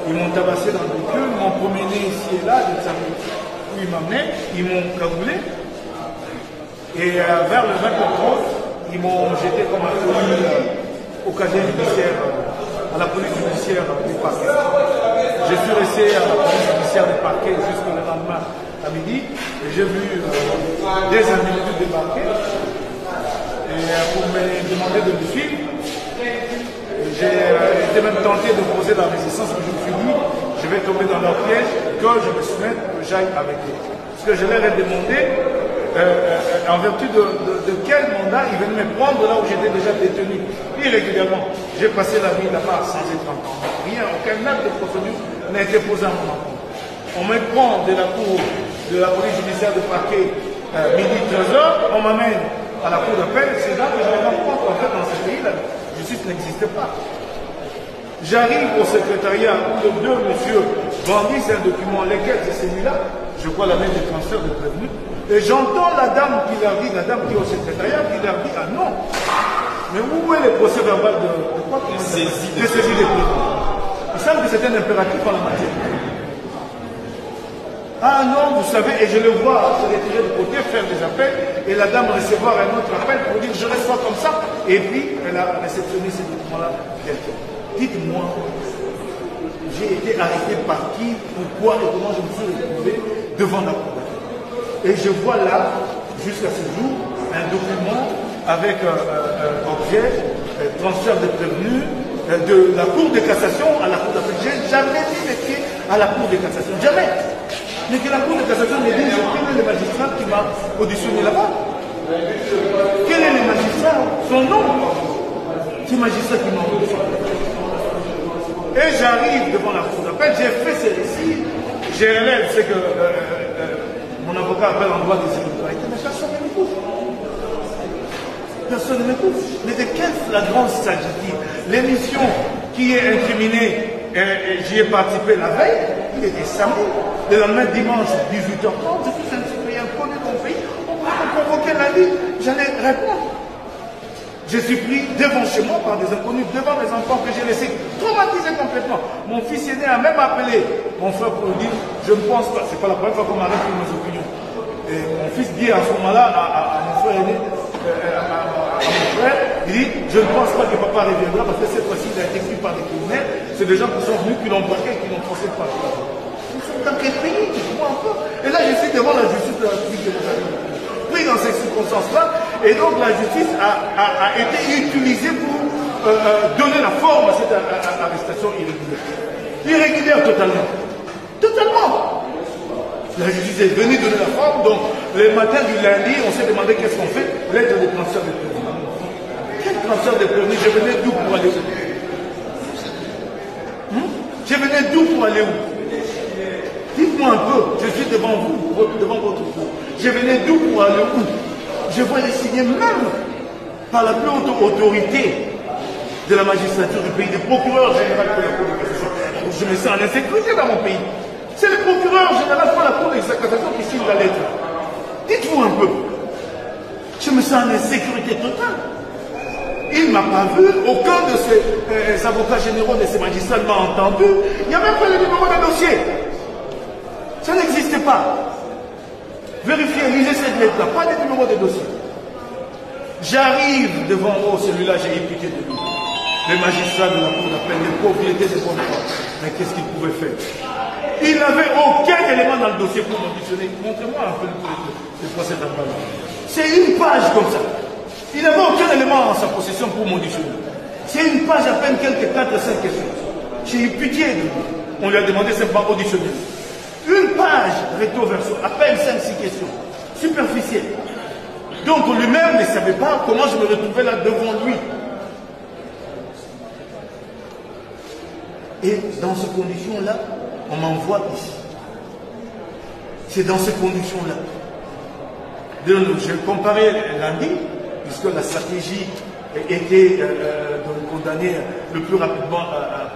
ils m'ont tabassé dans le véhicule, ils m'ont promené ici et là, je ne savais où ils m'amenaient, ils m'ont cagoulé. Et vers le 20 octobre, ils m'ont jeté comme un colis au casier judiciaire, à la police judiciaire du parquet. Je suis resté à la police judiciaire du parquet jusqu'au lendemain à midi, et j'ai vu des individus débarquer et pour me demander de me suivre. J'ai été même tenté de poser la résistance, mais je me suis dit, je vais tomber dans leur piège, que je me soumette, que j'aille avec eux. Parce que je leur ai demandé, en vertu de quel mandat ils venaient me prendre là où j'étais déjà détenu. Irrégulièrement. J'ai passé la vie là-bas sans être entendu. Rien, aucun acte de procédure n'a été posé à mon encontre. On me prend de la cour de la police judiciaire de parquet midi 13h, on m'amène à la cour d'appel, c'est là que je me rends compte qu'en fait dans ce pays, la justice n'existe pas. J'arrive au secrétariat où le deux monsieur brandissent un document, lequel c'est celui-là, je crois la lettre de transfert de prévenu, et j'entends la dame qui leur dit, la dame qui est au secrétariat, qui leur dit, ah non, mais où est le procès verbal de quoi? De saisie des prévenus. Il semble que c'est un impératif en la matière. Ah non, vous savez, et je le vois se retirer de côté, faire des appels, et la dame recevoir un autre appel pour dire je reçois comme ça, et puis elle a réceptionné ces documents-là. Dites-moi, j'ai été arrêté par qui, pourquoi et comment je me suis retrouvé devant la cour. Et je vois là, jusqu'à ce jour, un document avec objet, transfert de prévenus, de la Cour de cassation à la Cour d'appel. J'ai jamais mis les pieds à la Cour de cassation, jamais. Mais que la Cour de cassation me dise quel est le magistrat qui m'a auditionné là-bas. Quel est le magistrat? Son nom. C'est le magistrat qui m'a auditionné. Et j'arrive devant la Cour d'appel, j'ai fait ces récits, j'ai relève ce que mon avocat appelle en droit des irrégularités, mais personne ne m'écoute. Personne ne m'écoute. Mais de quelle flagrance s'agit-il? L'émission qui est incriminée, j'y ai participé la veille, il était samedi, le lendemain dimanche, 18h30, je suis un citoyen connu de mon pays, on m'a convoqué lundi, j'allais répondre. Je suis pris devant chez moi par des inconnus, devant mes enfants que j'ai laissés traumatisés complètement. Mon fils aîné a même appelé mon frère pour lui dire, je ne pense pas, c'est pas la première fois qu'on m'arrête pour mes opinions. Et mon fils dit à ce moment-là à mon frère aîné, à mon frère, il dit, je ne pense pas que papa reviendra parce que cette fois-ci il a été pris par des criminels, c'est des gens qui sont venus, qui l'ont braqué, qui l'ont forcé de partir. Nous sommes dans quel pays, dis-moi encore. Et là je suis devant la justice de la République de Montréal. Pris dans ces circonstances-là, et donc la justice a été utilisée pour donner la forme à cette arrestation irrégulière. Irrégulière totalement. Totalement. La justice est venue donner la forme, donc le matin du lundi, on s'est demandé qu'est-ce qu'on fait, lettre de transfert de permis. Quel transfert de permis? Je venais d'où pour aller où? Je venais d'où pour aller où? Dites-moi un peu, je suis devant vous, devant votre cour. Je venais d'où pour aller où? Je vois les signer même par la plus haute autorité de la magistrature du pays, des procureurs généraux de la Cour de cassation. Je me sens en insécurité dans mon pays. C'est le procureur général de la Cour de cassation qui signe la lettre. Dites-vous un peu. Je me sens en insécurité totale. Il ne m'a pas vu, aucun de ces avocats généraux de ces magistrats ne m'a entendu. Il n'y a même pas le numéro de dossier. Ça n'existe pas. Vérifiez, lisez cette lettre-là, pas de numéro de dossier. J'arrive devant moi, celui-là, j'ai impliqué de lui. Les magistrats de la Cour d'appel, les propriétés de bonne foi. Mais qu'est-ce qu'il pouvait faire? Il n'avait aucun élément dans le dossier pour m'auditionner. Montrez-moi un peu le procès verbal. C'est une page comme ça. Il n'avait aucun élément en sa possession pour m'auditionner. C'est une page à peine quelques 4 ou 5 questions. J'ai eu pitié de lui. On lui a demandé simplement auditionner. Une page recto verso, à peine 5-6 questions, superficielles. Donc lui-même ne savait pas comment je me retrouvais là devant lui. Et dans ces conditions-là, on m'envoie ici. C'est dans ces conditions-là. J'ai comparé lundi, puisque la stratégie était de condamner le plus rapidement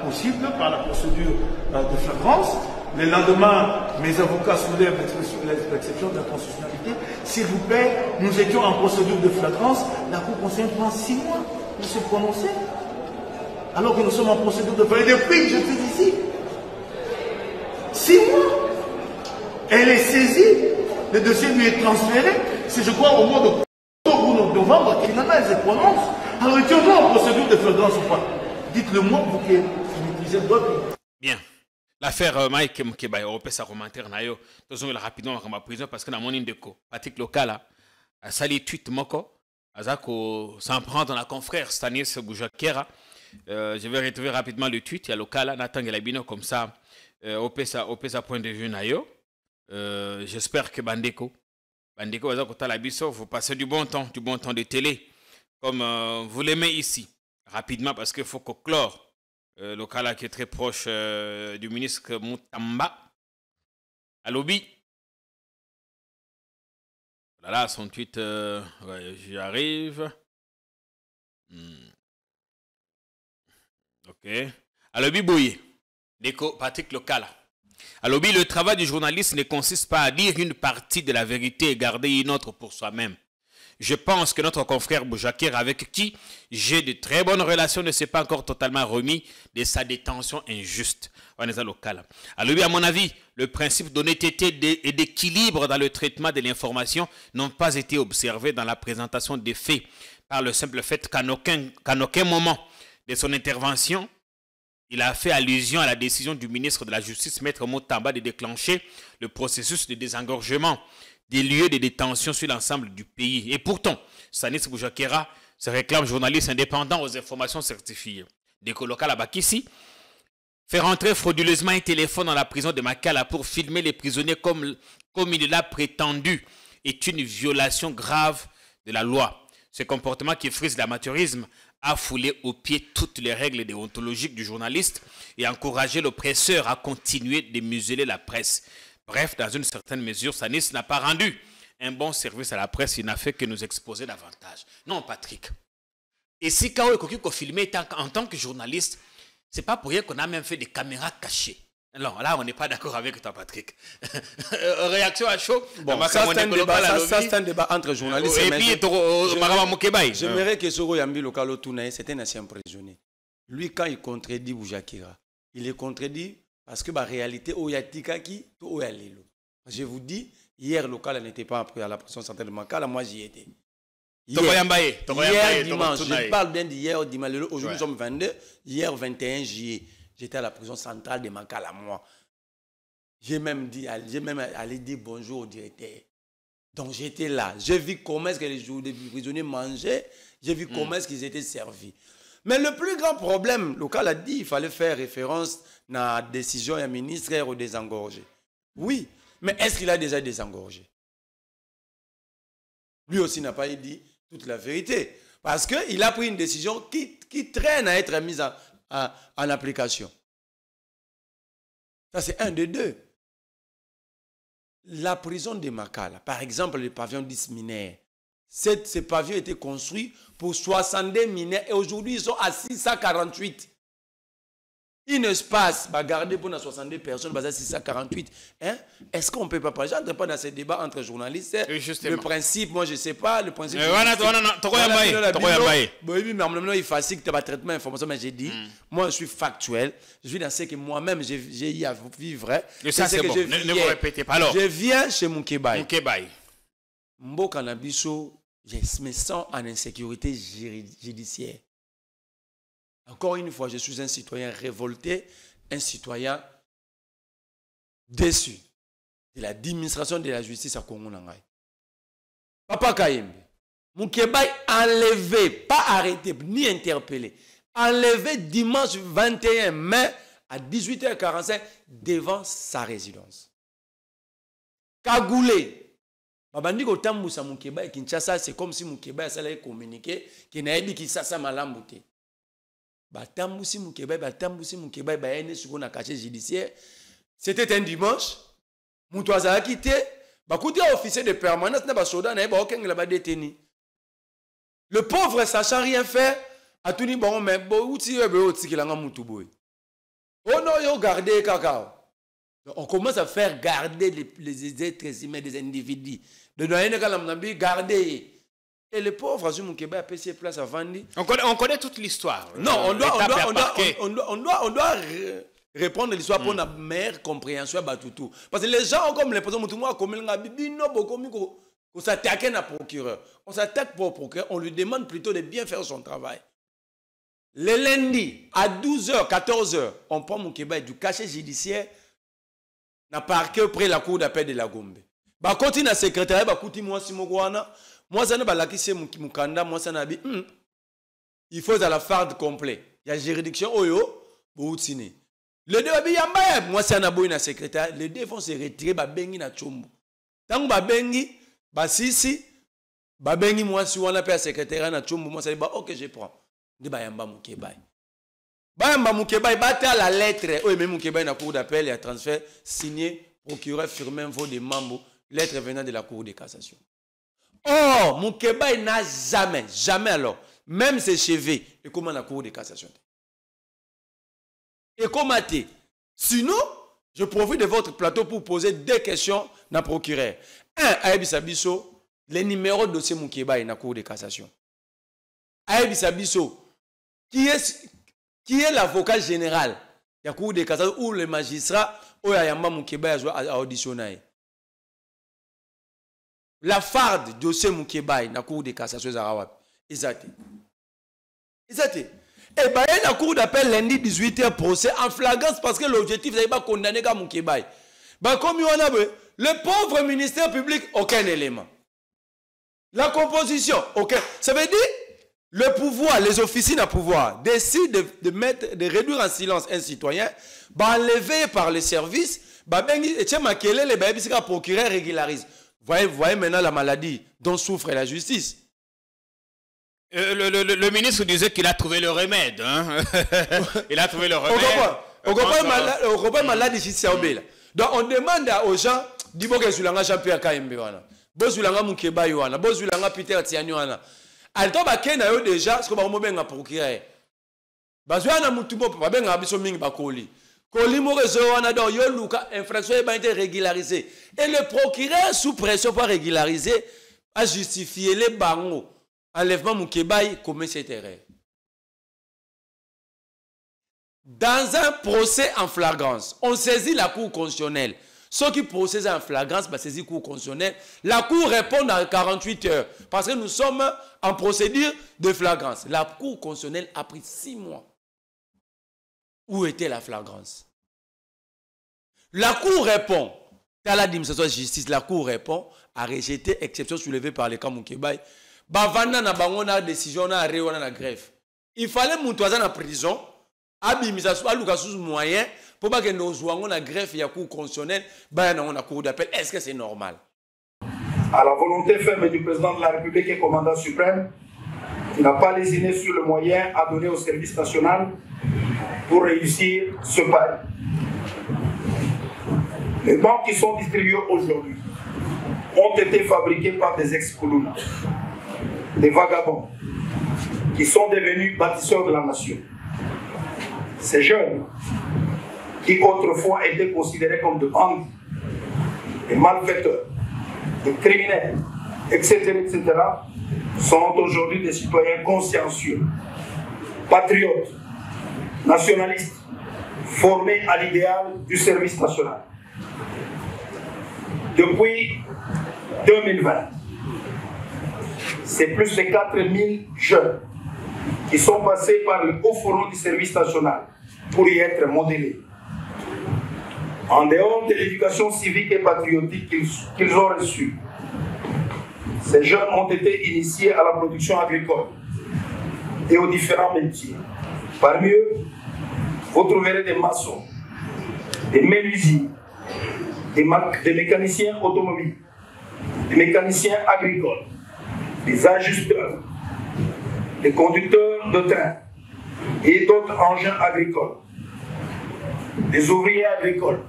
possible par la procédure de flagrance. Le lendemain, mes avocats soulèvent l'exception de la constitutionnalité. S'il vous plaît, nous étions en procédure de flagrance. La Cour constitutionnelle prend 6 mois pour se prononcer. Alors que nous sommes en procédure de flagrance. Et depuis que je suis ici, 6 mois. Elle est saisie. Le dossier lui est transféré. C'est, je crois, au mois d'octobre ou novembre, finalement, elle se prononce. Alors, étions-nous en procédure de flagrance ou pas? Dites-le-moi, vous qui maîtrisez le droit. Bien. L'affaire Mike Mkeba, on peut sa commentaire nayo. Nous avons rapidement en prison parce que dans mon indéco, pratique locale, à sali tweet moko, azako s'en prendre dans la confrère Stanis Boujakera. Je vais retrouver rapidement le tweet. Il y a local, Nathan Gelabino comme ça. On peut sa point de vue nayo. J'espère que Bandeko, vous passez du bon temps de télé, comme vous l'aimez ici, rapidement parce qu'il faut conclure. Le cas qui est très proche du ministre Moutamba. À lobby. Voilà son tweet. Ouais, j'y arrive. Ok. À lobby Boye. Déco, Patrick Local. À lobby, le travail du journaliste ne consiste pas à dire une partie de la vérité et garder une autre pour soi-même. Je pense que notre confrère Boujaker, avec qui j'ai de très bonnes relations, ne s'est pas encore totalement remis de sa détention injuste. Alors, à mon avis, le principe d'honnêteté et d'équilibre dans le traitement de l'information n'ont pas été observés dans la présentation des faits par le simple fait qu'à aucun moment de son intervention, il a fait allusion à la décision du ministre de la Justice, Maître Moutamba, de déclencher le processus de désengorgement des lieux de détention sur l'ensemble du pays. Et pourtant, Stanis Boujakera se réclame journaliste indépendant aux informations certifiées. Des colocales à Bakissi, fait rentrer frauduleusement un téléphone dans la prison de Makala pour filmer les prisonniers comme il l'a prétendu est une violation grave de la loi. Ce comportement qui frise l'amateurisme a foulé aux pieds toutes les règles déontologiques du journaliste et encouragé l'oppresseur à continuer de museler la presse. Bref, dans une certaine mesure, Sanis n'a pas rendu un bon service à la presse, il n'a fait que nous exposer davantage. Non, Patrick. Et si quand on filmé en tant que journaliste, c'est pas pour rien qu'on a même fait des caméras cachées. Non, là, on n'est pas d'accord avec toi, Patrick. Réaction à chaud. Bon, ça, c'est un débat entre journalistes. Et puis, j'aimerais que Soro Yambi Lokalo Tounaï, c'est un ancien prisonnier. Lui, quand il contredit Boujakira, il est contredit parce que la réalité, je vous dis, hier, local n'était pas à la prison centrale de Makala, moi j'y étais. Hier dimanche, je parle bien d'hier dimanche, aujourd'hui nous sommes 22, hier 21 juillet, j'étais à la prison centrale de Makala, moi. J'ai même allé dire bonjour au directeur. Donc j'étais là, j'ai vu comment est-ce que les prisonniers mangeaient, j'ai vu comment est-ce qu'ils étaient servis. Mais le plus grand problème, le local a dit, il fallait faire référence à la décision du ministre au désengorger. Oui, mais est-ce qu'il a déjà désengorgé? Lui aussi n'a pas dit toute la vérité. Parce qu'il a pris une décision qui traîne à être mise en application. Ça, c'est un des deux. La prison de Makala, par exemple, le pavillon 10 mineurs, ce pavillon a été construit pour 62 mineurs et aujourd'hui, ils sont à 648. Un espace, garder pour 62 personnes, 648. Hein? Est-ce qu'on ne peut pas parler? Je n'entre pas dans ces débats entre journalistes. Le principe, moi je ne sais pas. Le principe. Il facile que tu as traitement d'information, mais j'ai dit, moi je suis factuel. Je suis dans ce que moi-même j'ai eu à vivre. Et ça, c'est bon. Ne vous répétez pas. Alors, je viens chez Moukébaï. Mbokanabiso, je me sens en insécurité judiciaire. Encore une fois, je suis un citoyen révolté, un citoyen déçu de la administration de la justice à Congo Nangai. Papa Kayembe, Moukébaï enlevé, pas arrêté, ni interpellé, enlevé dimanche 21 mai à 18h45 devant sa résidence. Kagoulé, Babandi Kotambousa Moukébaï Kinshasa, c'est comme si Moukébaï allait communiquer qu'il n'a pas dit qu'il s'est malambouté. C'était un dimanche. Moutouaza a quitté. Officier de permanence le pauvre sachant rien faire a tout dit bon mais on commence à faire garder les êtres humains des individus. De garder. Et le pauvre Azou Moukeba a payé ses places à Vandi. On connaît toute l'histoire. Non, on doit répondre l'histoire pour une meilleure compréhension. Parce que les gens ont comme l'impression qu'on s'attaque à un procureur. On s'attaque pour procureur, on lui demande plutôt de bien faire son travail. Le lundi, à 12h, 14h, on prend Moukeba du cachet judiciaire n'a parqué près de la cour d'appel de la Gombe. Quand il a secrétaire, moi, moi, ça n'a pas la question Moukanda, moi, ça n'a pas il faut à la farde complet. Il y a juridiction, Boutine. Les deux, moi, ça n'a pas secrétaire. Les deux vont se retirer, Bengi na Chombo. Tant que Bengi, Sisi, Bengi, moi, si on a pas secrétaire na Chombo, moi, ça dit, ok, je prends. De Bayamba Moukébaï. Bayamba Moukébaï, à la lettre, mais Moukébaï na cour d'appel et à transfert, signé, procureur Firmin Vaud de Mambo, lettre venant de la cour de cassation. Oh, Moukébaï n'a jamais alors, même ses cheveux, et comment la cour de cassation. Et comment sinon, je profite de votre plateau pour poser deux questions dans le procureur. Aïbissa Bisso, les numéros de dossier Moukébaï dans la cour de cassation. Aïbissa Bisso, qui est l'avocat général de la cour de cassation ou le magistrat où Yamba Moukébaï a auditionné. La farde dossier Moukébaï dans la cour de cassation Zarawab. Exactement. Et bien, la cour d'appel lundi 18h procès en flagrance parce que l'objectif n'est pas condamner Moukébaï. Comme on a le pauvre ministère public, aucun élément. La composition, aucun. Ça veut dire, le pouvoir, les officines à pouvoir, décident de réduire en silence un citoyen, enlevé par les services, le procureur régularise. Vous voyez maintenant la maladie dont souffre la justice. Le ministre disait qu'il a trouvé le remède. Hein? Il a trouvé le remède. On comprend malade ici, c'est obéi. Donc on demande aux gens, dis moi que Zulanga Jean-Pierre Kaimbe wana. Bo Zulanga Mukeba wana, bo Zulanga Peter Tiani wana. Alto ba kena yo déjà, ce que ba mo benga procureur. Ba Zulanga mutumo ba benga biso mingi ba koli. Koli mo rezo wana donc yo luka infraction ba été régularisée. Et le procureur sous pression pour régulariser a justifié les bango. Enlèvement Moukébaï commet cette erreur. Dans un procès en flagrance, on saisit la Cour constitutionnelle. Ceux qui procèdent en flagrance, saisit la Cour constitutionnelle. La Cour répond dans 48 heures. Parce que nous sommes en procédure de flagrance. La Cour constitutionnelle a pris 6 mois. Où était la flagrance? La Cour répond. Dans l'administration de justice, la Cour répond à rejeter exception soulevée par les camps Moukébaï. Bavana na bangona décision na rewana na greffe. Il fallait montoisa na prison, abimisa so aluka sous moyen pour pas que nos jouons na greffe ya cour constitutionnelle, ba na on a cour d'appel. Est-ce que c'est normal? À la volonté ferme du président de la République et commandant suprême, il n'a pas lésiné sur le moyen à donner au service national pour réussir ce pari. Les banques qui sont distribuées aujourd'hui ont été fabriquées par des ex-Koulouna, des vagabonds qui sont devenus bâtisseurs de la nation. Ces jeunes qui autrefois étaient considérés comme de bandits, des malfaiteurs, des criminels, etc., sont aujourd'hui des citoyens consciencieux, patriotes, nationalistes, formés à l'idéal du service national. Depuis 2020, c'est plus de 4000 jeunes qui sont passés par le haut forum du service national pour y être modélés. En dehors de l'éducation civique et patriotique qu'ils ont reçue, ces jeunes ont été initiés à la production agricole et aux différents métiers. Parmi eux, vous trouverez des maçons, des menuisiers, des mécaniciens automobiles, des mécaniciens agricoles, des ajusteurs, des conducteurs de train et d'autres engins agricoles, des ouvriers agricoles,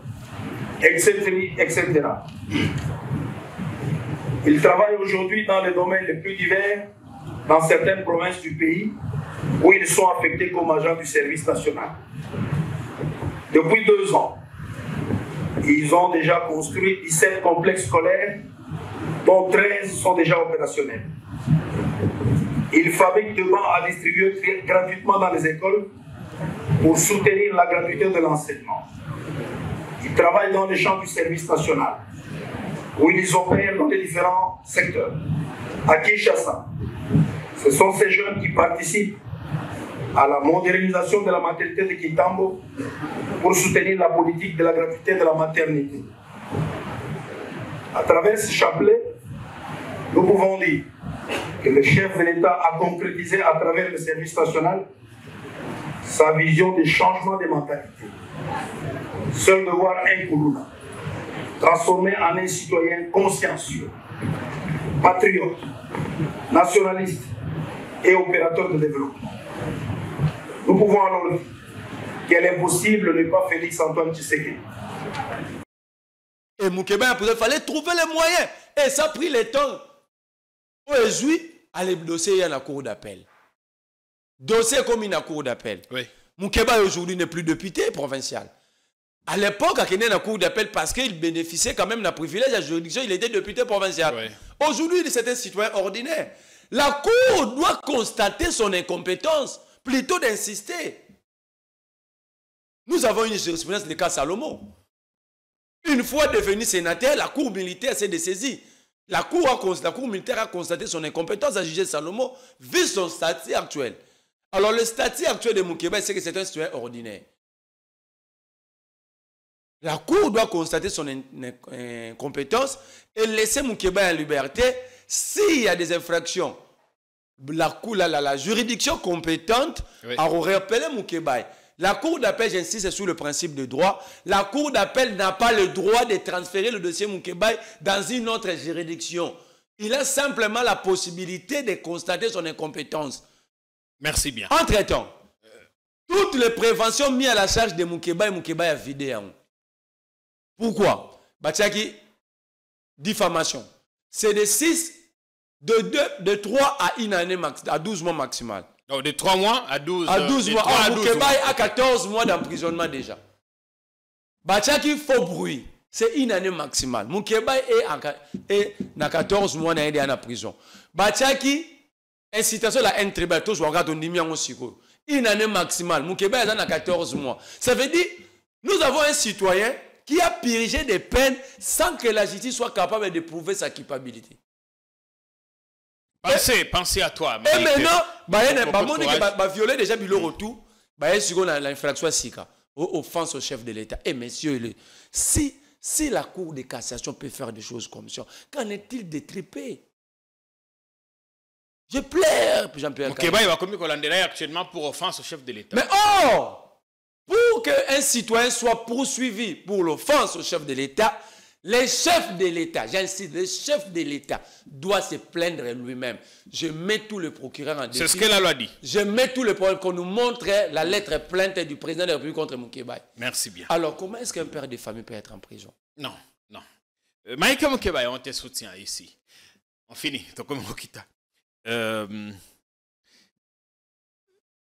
etc., etc. Ils travaillent aujourd'hui dans les domaines les plus divers dans certaines provinces du pays où ils sont affectés comme agents du service national. Depuis 2 ans, ils ont déjà construit 17 complexes scolaires, dont 13 sont déjà opérationnels. Ils fabriquent des bancs à distribuer gratuitement dans les écoles pour soutenir la gratuité de l'enseignement. Ils travaillent dans les champs du service national, où ils opèrent dans les différents secteurs. À Kinshasa, ce sont ces jeunes qui participent à la modernisation de la maternité de Kitambo pour soutenir la politique de la gratuité de la maternité. À travers ce chapelet, nous pouvons dire que le chef de l'État a concrétisé à travers le service national sa vision des changements des mentalités. Seul de voir un Koulouna transformé en un citoyen consciencieux, patriote, nationaliste et opérateur de développement. Nous pouvons alors dire qu'il est impossible de ne pas Félix Antoine Tshisekedi. Et Moukeba, il fallait trouver les moyens. Et ça a pris le temps. Aujourd'hui, aller dossier à la cour d'appel. Dossier comme une cour d'appel. Oui. Moukeba aujourd'hui n'est plus député provincial. À l'époque, il était dans la cour d'appel parce qu'il bénéficiait quand même d'un privilège à la juridiction, il était député provincial. Oui. Aujourd'hui, c'est un citoyen ordinaire. La cour doit constater son incompétence, plutôt d'insister. Nous avons une jurisprudence de cas Salomon. Une fois devenu sénateur, la cour militaire s'est dessaisie. La cour militaire a constaté son incompétence à juger Salomon vu son statut actuel. Alors le statut actuel de Moukeba, c'est que c'est un citoyen ordinaire. La cour doit constater son incompétence et laisser Moukeba en liberté s'il y a des infractions la juridiction compétente a rappelé Moukébaye. La Cour d'appel, j'insiste sur le principe de droit, la Cour d'appel n'a pas le droit de transférer le dossier Moukébaye dans une autre juridiction. Il a simplement la possibilité de constater son incompétence. Merci bien. Entre-temps, toutes les préventions mises à la charge de Moukébaye a vidé. Pourquoi? Batiaki, diffamation. C'est de 3 à 1 année, à 12 mois maximal. Donc de 3 mois à 12 à 12 mois. À 12 Moukébaye a 14 mois d'emprisonnement déjà. Batiaki, faux bruit. C'est 1 année maximale. Moukébaye est à 14 mois en prison. Batiaki, incitation à la haine tribale, tous regarde on dit aussi. 1 année maximale. Moukébaye est à 14 mois. Ça veut dire, nous avons un citoyen qui a purgé des peines sans que la justice soit capable de prouver sa culpabilité. Pensez à toi. Et maintenant, il violer déjà le retour, l'infraction SICA, offense au chef de l'État. Et messieurs, si la Cour de cassation peut faire des choses comme ça, qu'en est-il des tripés? Je pleure, Jean-Pierre. Moukébaye va commis actuellement pour offense au chef de l'État. Mais pour qu'un citoyen soit poursuivi pour l'offense au chef de l'État, le chef de l'État, j'insiste, le chef de l'État doit se plaindre lui-même. Je mets tout le procureur en défi. C'est ce que la loi dit. Je mets tout le procureur qu'on nous montre la lettre plainte du président de la République contre Moukébaye. Merci bien. Alors, comment est-ce qu'un père de famille peut être en prison? Non. Maïka Moukébaye, on te soutient ici. On finit.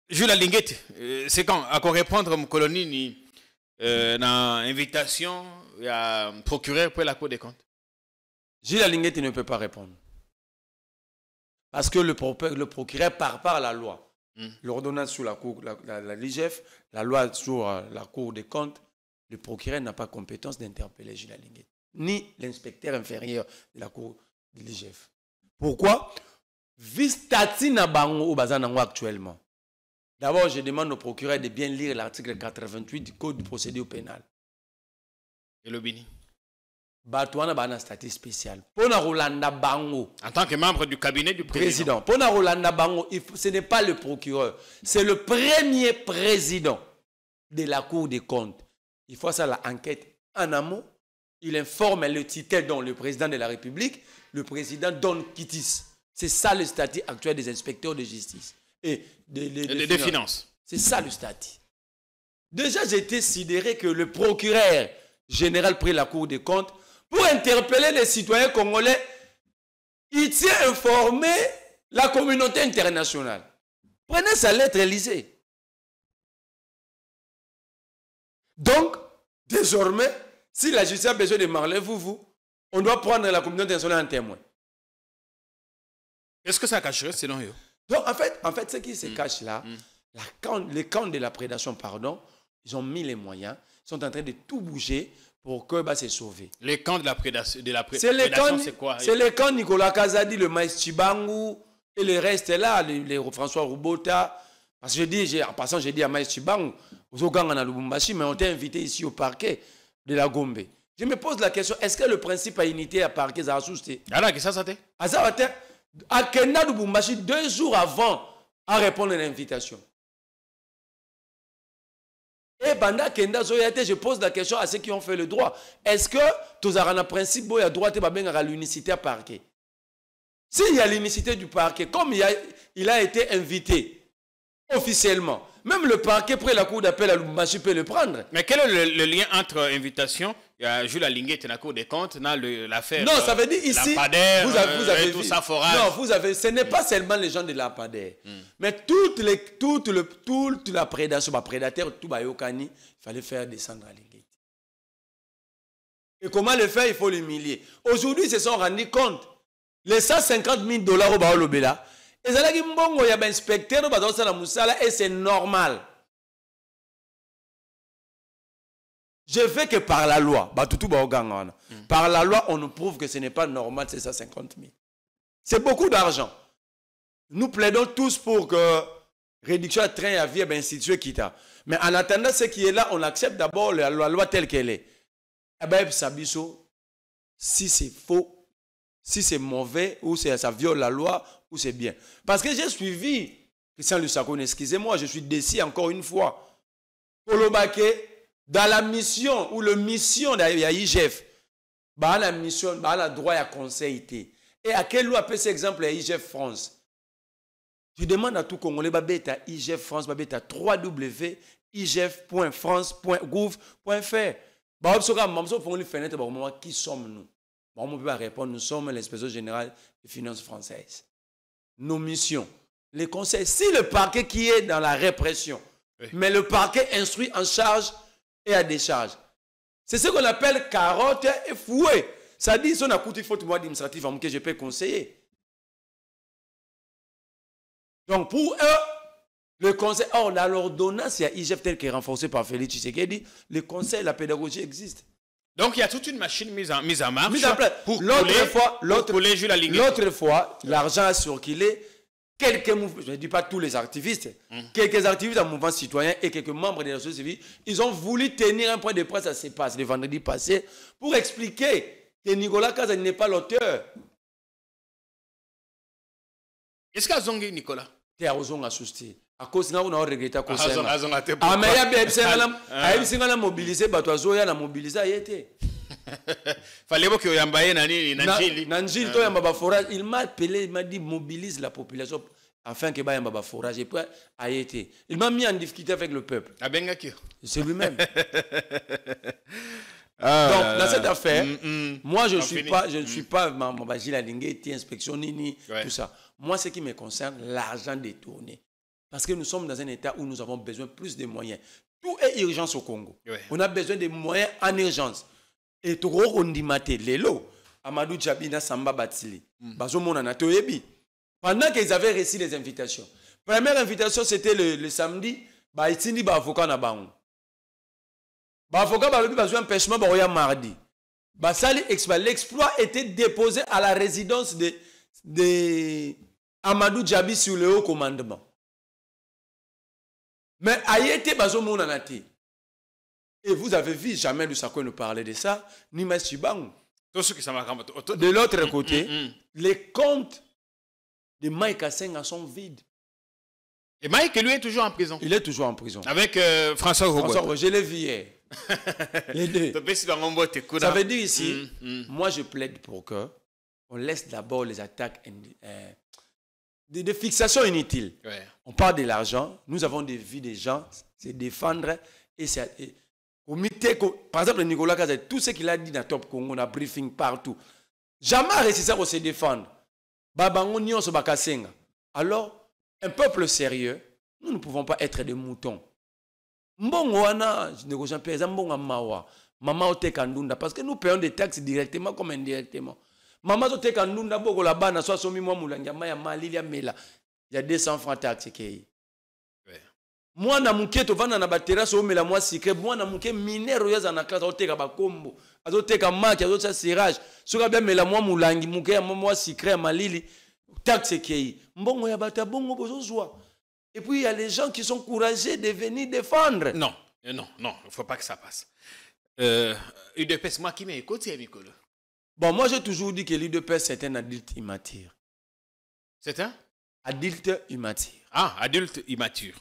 Jules Alinguette, c'est quand? À quoi répondre à mon colonie dans invitation à procureur pour la Cour des comptes? Jules Alinguette ne peut pas répondre. Parce que le procureur part par la loi. L'ordonnance sur la Cour, la LIGF, la loi sur la Cour des comptes, le procureur n'a pas compétence d'interpeller Jules Alinguette, ni l'inspecteur inférieur de la Cour de l'IGF. Pourquoi? Vistati na bango au bazanango actuellement. D'abord, je demande au procureur de bien lire l'article 88 du Code du procédure pénal. Et le Bini? Batouana bana statut spécial. Pona Rolanda Bango. En tant que membre du cabinet du président. Pona Rolanda Bango, ce n'est pas le procureur. C'est le premier président de la Cour des comptes. Il faut ça l'enquête en amont. Il informe le titre dont le président de la République, le président donne quitus. C'est ça le statut actuel des inspecteurs de justice. Et des finances. C'est ça le statut. Déjà, j'ai été sidéré que le procureur général près la Cour des comptes, pour interpeller les citoyens congolais, il tient à informer la communauté internationale. Prenez sa lettre et lisez. Donc, désormais, si la justice a besoin de marler, on doit prendre la communauté internationale en témoin. Est-ce que ça cacherait selon eux? Donc, en fait, ce qui se cache là, les camps de la prédation, pardon, ils ont mis les moyens, ils sont en train de tout bouger pour que se sauver. Les camps de la prédation, c'est quoi? C'est les camps Nicolas Kazadi, le Maïs Chibangu, et le reste là, les François Roubota. Parce que en passant, j'ai dit à Maïs Chibangu, aux Oganga na Lubumbashi, mais on t'a invité ici au parquet de la Gombe. Je me pose la question, est-ce que le principe à unité à parquet, ça a assusté? Alors, qu'est-ce que ça t'est? À Kenda Lubumbashi, 2 jours avant, à répondre à l'invitation. Et pendant Kenda Zoyate, je pose la question à ceux qui ont fait le droit. Est-ce que tu as un principe où il y a droit à l'unicité à parquet? S'il y a l'unicité du parquet, comme il a été invité officiellement, même le parquet près la cour d'appel à Lubumbashi peut le prendre. Mais quel est le lien entre invitation? Il y a Jules Alinguette dans la cour des comptes, dans l'affaire. Non, ça veut dire ici, vous avez tout vu, ça forage. Non, ce n'est pas seulement les gens de la PADER. Mais toute la prédation, prédateur, tout Bayokani, il fallait faire descendre Alinguette. Et comment le faire? Il faut l'humilier. Aujourd'hui, ils se sont rendus compte. Les 150 000 $ au Baolobela, et il y a un inspecteur et c'est normal. Je veux que par la loi, par la loi, on nous prouve que ce n'est pas normal, c'est 150 000. C'est beaucoup d'argent. Nous plaidons tous pour que réduction à train à vie est instituée quitta. Mais en attendant ce qui est là, on accepte d'abord la loi telle qu'elle est. Eh bien, Sabiso, si c'est faux, si c'est mauvais, ou ça viole la loi, ou c'est bien. Parce que j'ai suivi Christian Lusakone, excusez-moi, je suis déçu encore une fois. Kolobake, dans la mission, ou le mission d'IGF, la mission, la droit à conseil. Et à quelle loi peut cet exemple IGF France? Je demande à tout Congolais, à IGF France, à www.igf.france.gouv.fr. Qui sommes-nous? On peut répondre, nous sommes l'inspection générale des finances françaises. Nos missions, les conseils, si le parquet qui est dans la répression, oui. Mais le parquet instruit en charge et à décharge. C'est ce qu'on appelle carotte et fouet. Ça dit, si on a coûté faute administratif, que je peux conseiller. Donc pour eux, le conseil, or l'ordonnance, il y a IGF tel qui est renforcée par Félix Tshisekedi, le conseil, la pédagogie existe. Donc il y a toute une machine mise en marche. Mise en place. L'autre fois, l'argent a circulé. Quelques mouvements, je ne dis pas tous les activistes, quelques activistes en mouvement citoyen et quelques membres de la société civile, ils ont voulu tenir un point de presse, ça se passe le vendredi passé, pour expliquer que Nicolas Kaza n'est pas l'auteur. Est-ce qu'il y a Zongi Nicolas? Il y a Zongi assisté. À cause de ça, on a regretté à cause de ça. Ah, mais il y a des gens qui ont mobilisé, il y a mobilisé. Fallait que Yambaye Nanjil, il m'a appelé, il m'a dit mobilise la population afin que Yamba forage. Et puis, il m'a mis en difficulté avec le peuple. C'est lui-même. Donc, dans cette affaire, moi, je ne suis pas Gilles Alingue, inspection, ni tout ça. Moi, ce qui me concerne, l'argent détourné. Parce que nous sommes dans un état où nous avons besoin plus de moyens. Tout est urgence au Congo. Ouais. On a besoin de moyens en urgence. Et tout on dit maté lelo Amadou Djabina Samba Batsili. Pendant qu'ils avaient reçu les invitations. Première invitation, c'était le samedi. Baitini ba avocat na bango. Ba avocat ba lobi bazwa empêchement ba roya mardi. L'exploit était déposé à la résidence de Amadou Djabi sur le haut commandement. Mais Ayete bazo monanati. Et vous avez vu jamais Lusakone nous parler de ça, ni Massibang. De l'autre côté, les comptes de Mike Assenga sont vides. Et Mike, lui, est toujours en prison. Il est toujours en prison. Avec François Rogo. Je l'ai vu hier. Les deux. Ça veut dire ici, moi je plaide pour que on laisse d'abord les attaques de fixation inutiles. Ouais. On parle de l'argent, nous avons des vies des gens, c'est défendre et c'est... Par exemple, Nicolas Kaza, tout ce qu'il a dit dans Top Congo, on a briefing partout. Jamais réussi ça pour se défendre. Alors, un peuple sérieux, nous ne pouvons pas être des moutons. Parce que nous payons des taxes directement comme indirectement. Il y a 200 francs taxes. Moi na muke to vana na batera so mela moi secret moi na muke minero ya na classe oteka ba kombo azoteka maki azotsa serrage soka bien mela moi mulangi muke moi secret malili taxe kei mbongo ya bata bongo bozozwa. Et puis il y a les gens qui sont courageux de venir défendre. Non, il faut pas que ça passe. UDPS moi qui m'écoute Mikolo. Bon, moi j'ai toujours dit que l'UDPS c'est un adulte immature. C'est un adulte immature. Ah, adulte immature.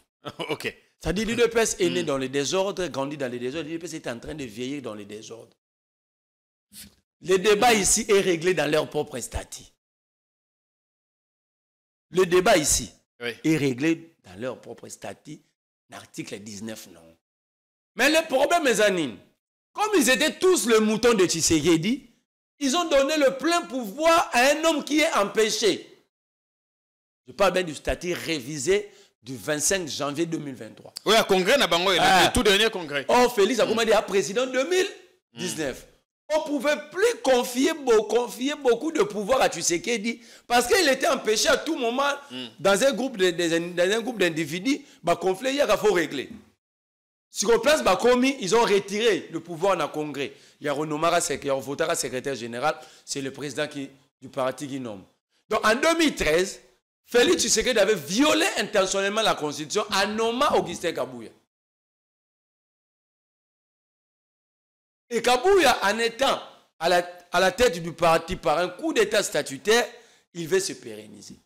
Ok. Ça dit l'UDPS est né dans les désordres, grandi dans les désordres. L'UDPS est en train de vieillir dans les désordres. Le débat ici est réglé dans leur propre statut. Le débat ici est réglé dans leur propre statut, l'article 19 non. Mais le problème, mes amis, comme ils étaient tous le mouton de Tshisekedi, ils ont donné le plein pouvoir à un homme qui est empêché. Je parle bien du statut révisé du 25 janvier 2023. Oui, à congrès, le tout dernier congrès. Oh, Félix a commandé à président 2019. On ne pouvait plus confier beaucoup de pouvoir à Tshisekedi parce qu'il était empêché à tout moment dans un groupe d'individus, le conflit, il faut régler. Sur place, ils ont retiré le pouvoir dans le congrès. Il y a renommé secrétaire général, c'est le président du parti qui nomme. Donc en 2013, Félix Tshisekedi avait violé intentionnellement la constitution en nommant Augustin Kabouya. Et Kabouya, en étant à la tête du parti par un coup d'état statutaire, il veut se pérenniser.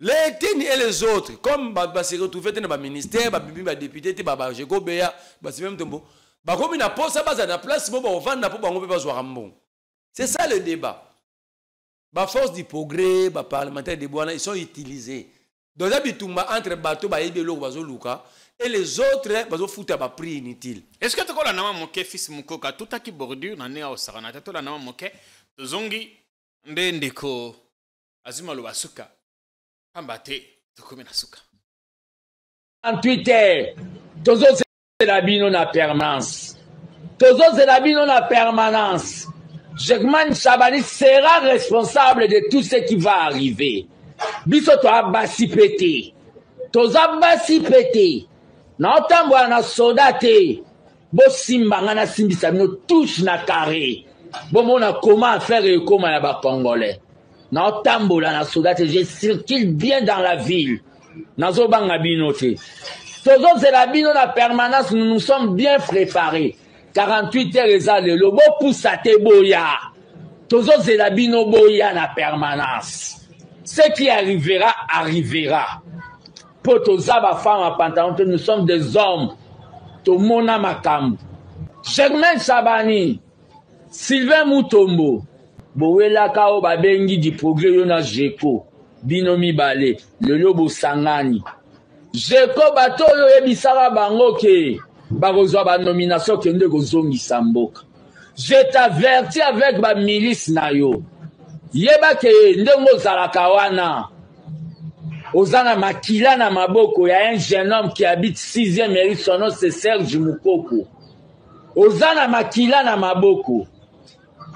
Les TENI et les autres, comme se retrouver dans le ministère, les députés, les c'est ça le débat. À force du progrès, les parlementaires de Boana, ils sont utilisés. Donc, entre bateau et les autres, ils foutent un prix inutile. Est-ce que tu as un fils Mukoka, tout à qui bordure, tu as un moquet, tu zongi, ndeko, azuma lo basuka, ambate, tu comme na suka. En Twitter, tozo c'est la bino na permanence. Tozo c'est la bino na permanence. Germain Chabani sera responsable de tout ce qui va arriver. Biso to abasi pété. Tozo abasi pété. Na otambwa na soldate. Bo simba ngana simbisa bino touche na carré. Bon, on a comment faire et comment y a Congolais. Na otambola na soldate, je circule bien dans la ville. Na zobanga binote. Tozo c'est la bino na permanence, nous nous sommes bien préparés. 48 heures et ça, le lobo pousse à te boya. Tozo c'est la bino boya na permanence. Ce qui arrivera, arrivera. Pour toza ba femme à pantalon, nous sommes des hommes. To mona makam. Germain Chabani. Sylvain Mutombo, Bowela Kao Babengi du progrès Yona Jeko, Binomi Bale, le Lobo Sangani. Jeko Batoyo Ebisara Bangoke, Barozwa ba nomination Kende Gozongi Samboka. Je t'avertis avec ma milice Nayo. Yeba ke Ndengo Zalakawana. Ozana Makila na Maboko, il y a un jeune homme qui habite 6e mérite, son nom c'est Serge Mukoko. Ozana Makila na Maboko.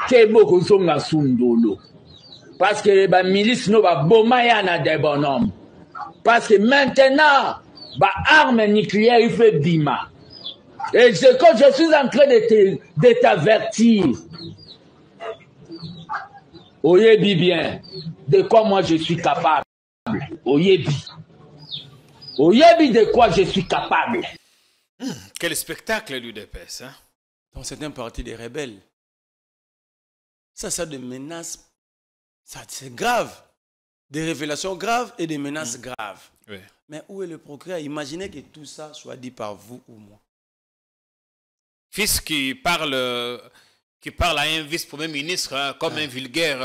Keboko zonga sundolo. Parce que les milices no ba bomaya na des bonhommes. Parce que maintenant, ba arme nucléaire il fait bima. Et quand je suis en train de t'avertir, oyebi bien, de quoi moi je suis capable. Oyebi. Oyebi de quoi je suis capable. Quel spectacle l'UDPS, hein? Dans certains partis des rebelles. Ça des menaces, c'est grave. Des révélations graves et des menaces graves. Oui. Mais où est le progrès? Imaginez que tout ça soit dit par vous ou moi. Fils qui parle à un vice-premier ministre hein, comme un vulgaire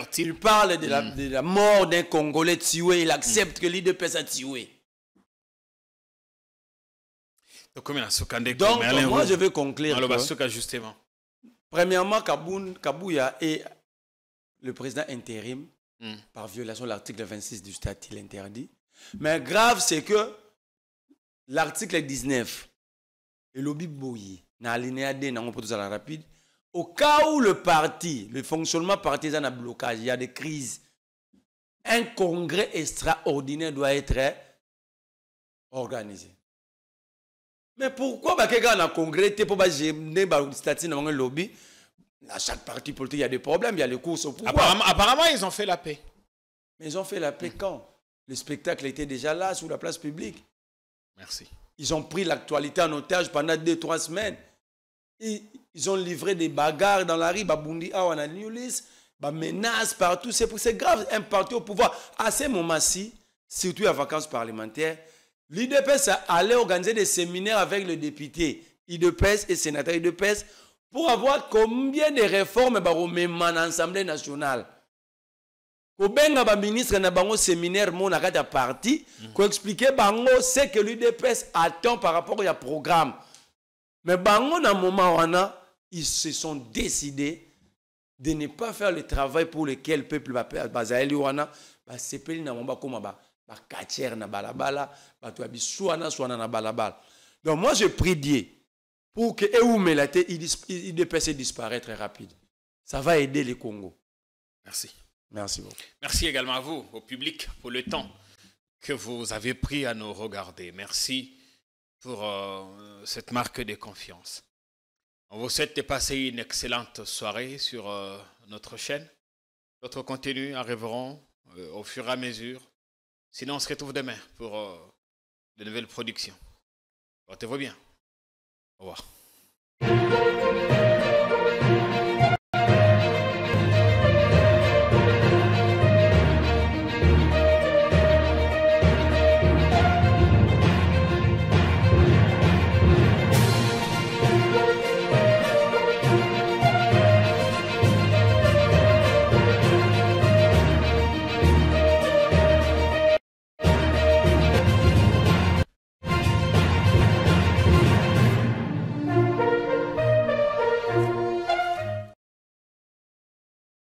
type. Il parle de la mort d'un Congolais tué. Il accepte que l'IDPS a tué. Donc, moi, je veux conclure. Justement. Premièrement, Kabouya est le président intérim par violation de l'article 26 du statut interdit. Mais grave, c'est que l'article 19, le lobby Boyi, dans l'alinéa D, dans la rapide, au cas où le fonctionnement partisan a blocage, il y a des crises, un congrès extraordinaire doit être organisé. Mais pourquoi quelqu'un a un congrès pour gérer le statut dans le lobby? À chaque parti politique, il y a des problèmes, il y a les courses au pouvoir. Apparemment, ils ont fait la paix. Mais ils ont fait la paix quand? Le spectacle était déjà là, sur la place publique. Merci. Ils ont pris l'actualité en otage pendant 2-3 semaines. Ils ont livré des bagarres dans la rue, Babundi, on a Newlis, menaces partout. C'est grave, un parti au pouvoir. À ce moment-ci, surtout à vacances parlementaires, l'IDPS allait organiser des séminaires avec les députés IDPS et sénateurs IDPS pour avoir combien de réformes dans l'Assemblée nationale. Kobenga ministre na bango séminaire mon akata parti ko expliquer bango ce que l'UDPS attend par rapport au programme. Mais bango na moment wana ils se sont décidés de ne pas faire le travail pour lequel le peuple va bazaeli wana ba sepeli na momba koma ba katière na balabala ba to abisuana suana na balabala. Donc moi je prie Dieu pour que Eoumelate IDPS disparaître très rapide. Ça va aider les Congo. Merci. Merci beaucoup. Merci également à vous, au public, pour le temps que vous avez pris à nous regarder. Merci pour cette marque de confiance. On vous souhaite de passer une excellente soirée sur notre chaîne. D'autres contenus arriveront au fur et à mesure. Sinon, on se retrouve demain pour de nouvelles productions. Portez-vous bien. Au revoir.